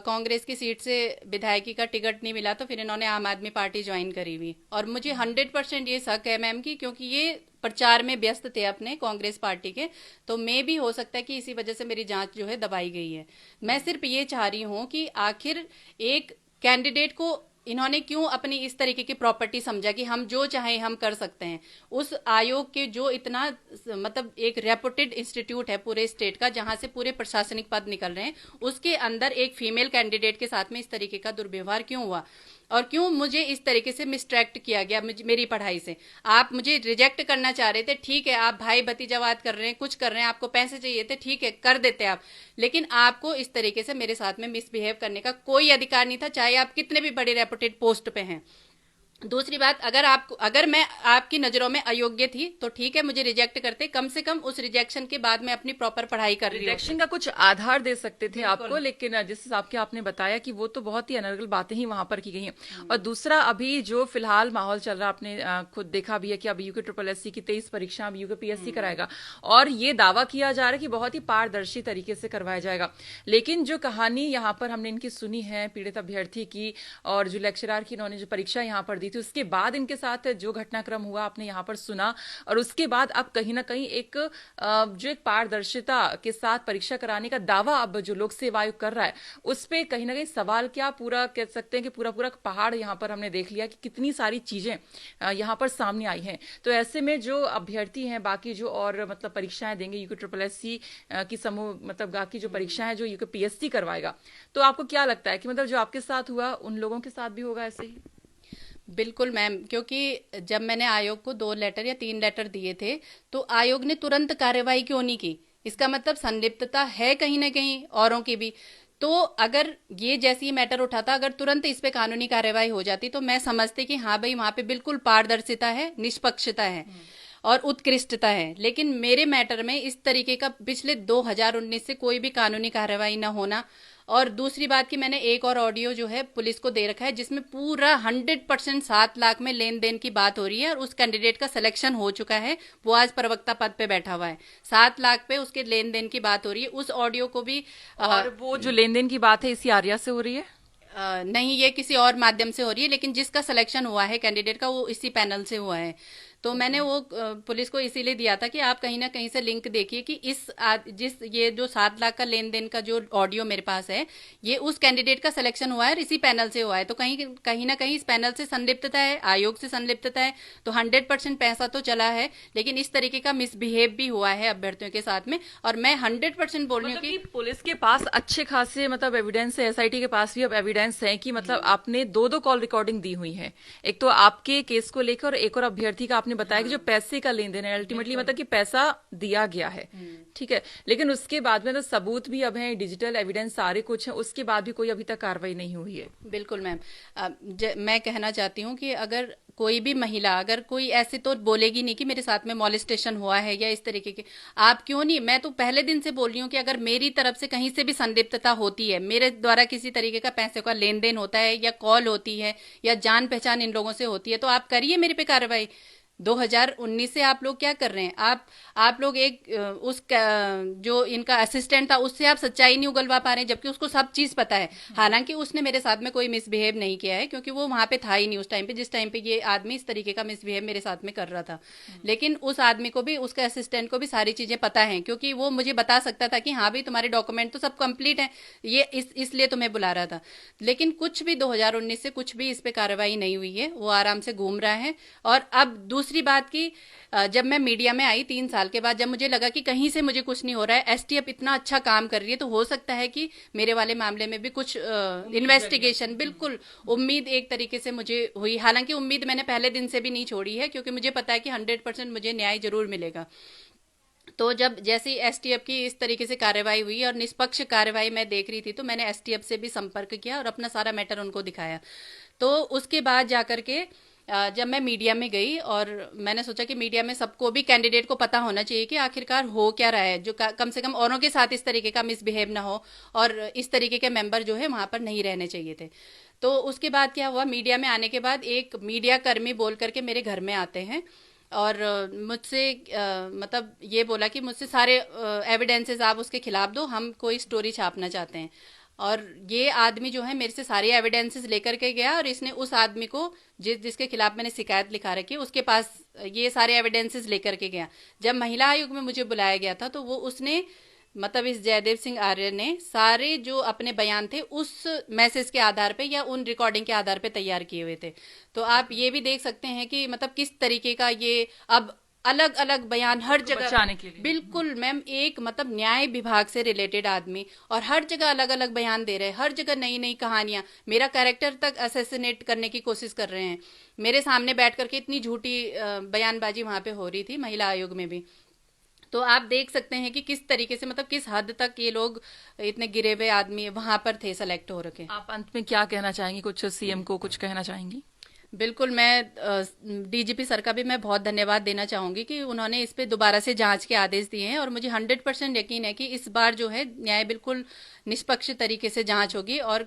कांग्रेस की सीट से विधायकी का टिकट नहीं मिला तो फिर इन्होंने आम आदमी पार्टी ज्वाइन करी हुई। और मुझे 100% ये शक है मैम की, क्योंकि ये प्रचार में व्यस्त थे अपने कांग्रेस पार्टी के, तो मे भी हो सकता है कि इसी वजह से मेरी जांच जो है दबाई गई है। मैं सिर्फ ये चाह रही हूँ कि आखिर एक कैंडिडेट को इन्होंने क्यों अपनी इस तरीके की प्रॉपर्टी समझा कि हम जो चाहे हम कर सकते हैं। उस आयोग के जो इतना, मतलब एक रेपुटेड इंस्टीट्यूट है पूरे स्टेट का जहां से पूरे प्रशासनिक पद निकल रहे हैं, उसके अंदर एक फीमेल कैंडिडेट के साथ में इस तरीके का दुर्व्यवहार क्यों हुआ और क्यों मुझे इस तरीके से मिसट्रैक्ट किया गया मेरी पढ़ाई से। आप मुझे रिजेक्ट करना चाह रहे थे, ठीक है, आप भाई भतीजावाद कर रहे हैं, कुछ कर रहे हैं, आपको पैसे चाहिए थे, ठीक है कर देते आप, लेकिन आपको इस तरीके से मेरे साथ में मिसबिहेव करने का कोई अधिकार नहीं था, चाहे आप कितने भी बड़े रेपुटेड पोस्ट पे हैं। दूसरी बात, अगर मैं आपकी नजरों में अयोग्य थी तो ठीक है, मुझे रिजेक्ट करते, कम से कम उस रिजेक्शन के बाद मैं अपनी प्रॉपर पढ़ाई कर रही हूँ। रिजेक्शन का कुछ आधार दे सकते थे आपको, लेकिन जिस हिसाब के आपने बताया कि वो तो बहुत ही अनर्गल बातें ही वहां पर की गई हैं। और दूसरा, अभी जो फिलहाल माहौल चल रहा, आपने खुद देखा भी है कि अभी यूके की 23 परीक्षा अभी यूके कराएगा और ये दावा किया जा रहा है कि बहुत ही पारदर्शी तरीके से करवाया जाएगा। लेकिन जो कहानी यहाँ पर हमने इनकी सुनी है पीड़ित अभ्यर्थी की और जो लेक्चरर की, इन्होंने जो परीक्षा यहाँ पर दी थी, उसके बाद इनके साथ जो घटनाक्रम हुआ आपने यहाँ पर सुना, और उसके बाद अब कहीं ना कहीं एक जो एक पारदर्शिता के साथ परीक्षा कराने का दावा अब जो लोक सेवा आयोग कर रहा है, उस पे कहीं ना कहीं सवाल क्या, पूरा कह सकते हैं कि पूरा पूरा पहाड़ यहाँ पर हमने देख लिया कि कितनी सारी चीजें यहाँ पर सामने आई हैं। तो ऐसे में जो अभ्यर्थी हैं, बाकी जो और मतलब परीक्षाएं देंगे यूके की समूह, मतलब बाकी जो परीक्षाएं जो यूके करवाएगा, तो आपको क्या लगता है कि मतलब जो आपके साथ हुआ उन लोगों के साथ भी होगा ऐसे ही? बिल्कुल मैम, क्योंकि जब मैंने आयोग को 2 लेटर या 3 लेटर दिए थे तो आयोग ने तुरंत कार्रवाई क्यों नहीं की? इसका मतलब संलिप्तता है कहीं ना कहीं औरों की भी। तो अगर ये जैसी मैटर उठा था, अगर तुरंत इस पे कानूनी कार्रवाई हो जाती तो मैं समझती कि हाँ भाई वहां पे बिल्कुल पारदर्शिता है, निष्पक्षता है और उत्कृष्टता है। लेकिन मेरे मैटर में इस तरीके का पिछले 2019 से कोई भी कानूनी कार्रवाई ना होना, और दूसरी बात कि मैंने एक और ऑडियो जो है पुलिस को दे रखा है जिसमें पूरा 100% 7 लाख में लेन देन की बात हो रही है और उस कैंडिडेट का सिलेक्शन हो चुका है, वो आज प्रवक्ता पद पे बैठा हुआ है, 7 लाख पे उसके लेन देन की बात हो रही है। उस ऑडियो को भी और वो जो लेन देन की बात है इसी आर्या से हो रही है? नहीं, ये किसी और माध्यम से हो रही है, लेकिन जिसका सिलेक्शन हुआ है कैंडिडेट का वो इसी पैनल से हुआ है। तो मैंने वो पुलिस को इसीलिए दिया था कि आप कहीं ना कहीं से लिंक देखिए कि ये जो 7 लाख का लेन देन का जो ऑडियो मेरे पास है, ये उस कैंडिडेट का सिलेक्शन हुआ है और इसी पैनल से हुआ है। तो कहीं ना कहीं इस पैनल से संलिप्तता है, आयोग से संलिप्तता है, तो 100% पैसा तो चला है, लेकिन इस तरीके का मिसबिहेव भी हुआ है अभ्यर्थियों के साथ में। और मैं 100% बोल रही हूँ कि पुलिस के पास अच्छे खासे मतलब एविडेंस है, एसआईटी के पास भी अब एविडेंस है कि मतलब आपने 2 कॉल रिकॉर्डिंग दी हुई है, एक तो आपके केस को लेकर और एक और अभ्यर्थी का आपने बताया कि जो पैसे का लेन देन है अल्टीमेटली मतलब कि पैसा दिया गया है, ठीक है, लेकिन उसके बाद में तो सबूत भी अब है, डिजिटल एविडेंस सारे कुछ है, उसके बाद भी कोई अभी तक कार्रवाई नहीं हुई है। बिल्कुल मैम, मैं कहना चाहती हूँ कि अगर कोई भी महिला, अगर कोई ऐसे तो बोलेगी नहीं कि मेरे साथ में मॉलेस्टेशन हुआ है या इस तरीके के, आप क्यों नहीं, मैं तो पहले दिन से बोल रही हूँ कि अगर मेरी तरफ से कहीं से भी संलिप्तता होती है, मेरे द्वारा किसी तरीके का पैसे का लेन देन होता है या कॉल होती है या जान पहचान इन लोगों से होती है, तो आप करिए मेरे पे कार्रवाई। 2019 से आप लोग क्या कर रहे हैं? आप लोग जो इनका असिस्टेंट था उससे आप सच्चाई नहीं उगलवा पा रहे हैं, जबकि उसको सब चीज पता है। हालांकि उसने मेरे साथ में कोई मिसबिहेव नहीं किया है, क्योंकि वो वहां पे था ही नहीं उस टाइम पे, जिस टाइम पे ये आदमी इस तरीके का मिसबिहेव मेरे साथ में कर रहा था। लेकिन उस आदमी को भी, उसके असिस्टेंट को भी सारी चीजें पता है, क्योंकि वो मुझे बता सकता था कि हाँ भाई तुम्हारे डॉक्यूमेंट तो सब कंप्लीट है, ये इसलिए तुम्हें बुला रहा था। लेकिन कुछ भी 2019 से कुछ भी इस पे कार्रवाई नहीं हुई है, वो आराम से घूम रहा है। और अब दूसरी बात की, जब मैं मीडिया में आई 3 साल के बाद, जब मुझे लगा कि कहीं से मुझे कुछ नहीं हो रहा है, एसटीएफ इतना अच्छा काम कर रही है, तो हो सकता है कि मेरे वाले मामले में भी कुछ इन्वेस्टिगेशन, बिल्कुल उम्मीद एक तरीके से मुझे हुई। हालांकि उम्मीद मैंने पहले दिन से भी नहीं छोड़ी है, क्योंकि मुझे पता है कि 100% मुझे न्याय जरूर मिलेगा। तो जब जैसी एसटीएफ की इस तरीके से कार्रवाई हुई और निष्पक्ष कार्रवाई मैं देख रही थी, तो मैंने एसटीएफ से भी संपर्क किया और अपना सारा मैटर उनको दिखाया। तो उसके बाद जाकर के जब मैं मीडिया में गई, और मैंने सोचा कि मीडिया में सबको भी, कैंडिडेट को पता होना चाहिए कि आखिरकार हो क्या रहा है, जो कम से कम औरों के साथ इस तरीके का मिसबिहेव ना हो, और इस तरीके के मेंबर जो है वहां पर नहीं रहने चाहिए थे। तो उसके बाद क्या हुआ, मीडिया में आने के बाद एक मीडिया कर्मी बोल करके मेरे घर में आते हैं और मुझसे मतलब ये बोला कि मुझसे सारे एविडेंसेस आप उसके खिलाफ दो, हम कोई स्टोरी छापना चाहते हैं। और ये आदमी जो है मेरे से सारे एविडेंसेस लेकर के गया, और इसने उस आदमी को जिसके खिलाफ मैंने शिकायत लिखा रखी है उसके पास ये सारे एविडेंसेस लेकर के गया। जब महिला आयोग में मुझे बुलाया गया था, तो वो उसने मतलब इस जयदेव सिंह आर्य ने सारे जो अपने बयान थे उस मैसेज के आधार पे या उन रिकॉर्डिंग के आधार पे तैयार किए हुए थे। तो आप ये भी देख सकते हैं कि मतलब किस तरीके का ये अब अलग अलग बयान हर जगह बचाने के लिए। बिल्कुल मैम, एक मतलब न्याय विभाग से रिलेटेड आदमी, और हर जगह अलग अलग बयान दे रहे हैं, हर जगह नई नई कहानियां, मेरा कैरेक्टर तक असैसिनेट करने की कोशिश कर रहे हैं। मेरे सामने बैठ करके इतनी झूठी बयानबाजी वहां पे हो रही थी महिला आयोग में भी। तो आप देख सकते हैं कि किस तरीके से, मतलब किस हद तक ये लोग, इतने गिरे हुए आदमी वहां पर थे, सेलेक्ट हो रखे। आप अंत में क्या कहना चाहेंगी, कुछ सीएम को कुछ कहना चाहेंगी? बिल्कुल, मैं डीजीपी सर का भी मैं बहुत धन्यवाद देना चाहूंगी कि उन्होंने इस पे दोबारा से जांच के आदेश दिए हैं, और मुझे 100% यकीन है कि इस बार जो है न्याय बिल्कुल निष्पक्ष तरीके से जांच होगी। और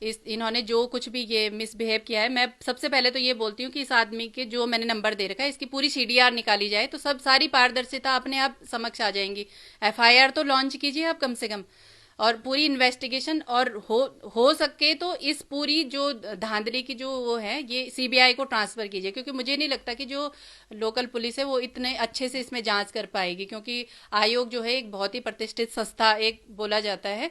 इन्होंने जो कुछ भी ये मिसबिहेव किया है, मैं सबसे पहले तो ये बोलती हूँ कि इस आदमी के जो मैंने नंबर दे रखा है इसकी पूरी सीडीआर निकाली जाए, तो सारी पारदर्शिता अपने आप समक्ष आ जाएंगी। एफआईआर तो लॉन्च कीजिए आप कम से कम, और पूरी इन्वेस्टिगेशन, और हो सके तो इस पूरी जो धांधली की जो वो है ये सीबीआई को ट्रांसफर कीजिए, क्योंकि मुझे नहीं लगता कि जो लोकल पुलिस है वो इतने अच्छे से इसमें जांच कर पाएगी, क्योंकि आयोग जो है एक बहुत ही प्रतिष्ठित संस्था एक बोला जाता है,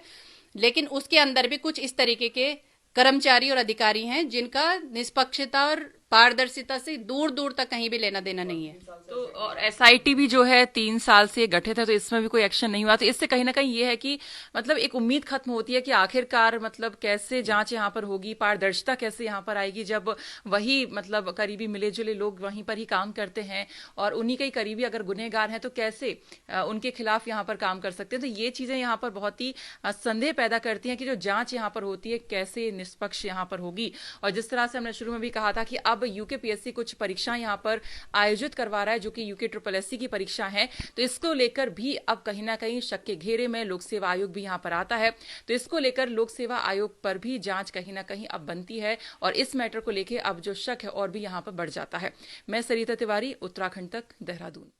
लेकिन उसके अंदर भी कुछ इस तरीके के कर्मचारी और अधिकारी हैं जिनका निष्पक्षता और पारदर्शिता से दूर दूर तक कहीं भी लेना देना नहीं है। तो और एसआईटी भी जो है 3 साल से गठित है, तो इसमें भी कोई एक्शन नहीं हुआ, तो इससे कहीं ना कहीं ये है कि मतलब एक उम्मीद खत्म होती है कि आखिरकार मतलब कैसे जांच यहाँ पर होगी, पारदर्शिता कैसे यहाँ पर आएगी, जब वही मतलब करीबी मिले जुले लोग वहीं पर ही काम करते हैं, और उन्हीं के करीबी अगर गुनहगार हैं तो कैसे उनके खिलाफ यहाँ पर काम कर सकते हैं। तो ये चीजें यहाँ पर बहुत ही संदेह पैदा करती हैं कि जो जांच यहाँ पर होती है कैसे निष्पक्ष यहाँ पर होगी। और जिस तरह से हमने शुरू में भी कहा था कि अब यूकेपीएससी कुछ परीक्षाएं यहाँ पर आयोजित करवा रहा है, जो कि यूके की परीक्षा है, तो इसको लेकर भी अब कहीं ना कहीं शक के घेरे में लोक सेवा आयोग भी यहाँ पर आता है। तो इसको लेकर लोक सेवा आयोग पर भी जांच कहीं ना कहीं अब बनती है, और इस मैटर को लेकर अब जो शक है और भी यहाँ पर बढ़ जाता है। मैं सरिता तिवारी, उत्तराखंड तक, देहरादून।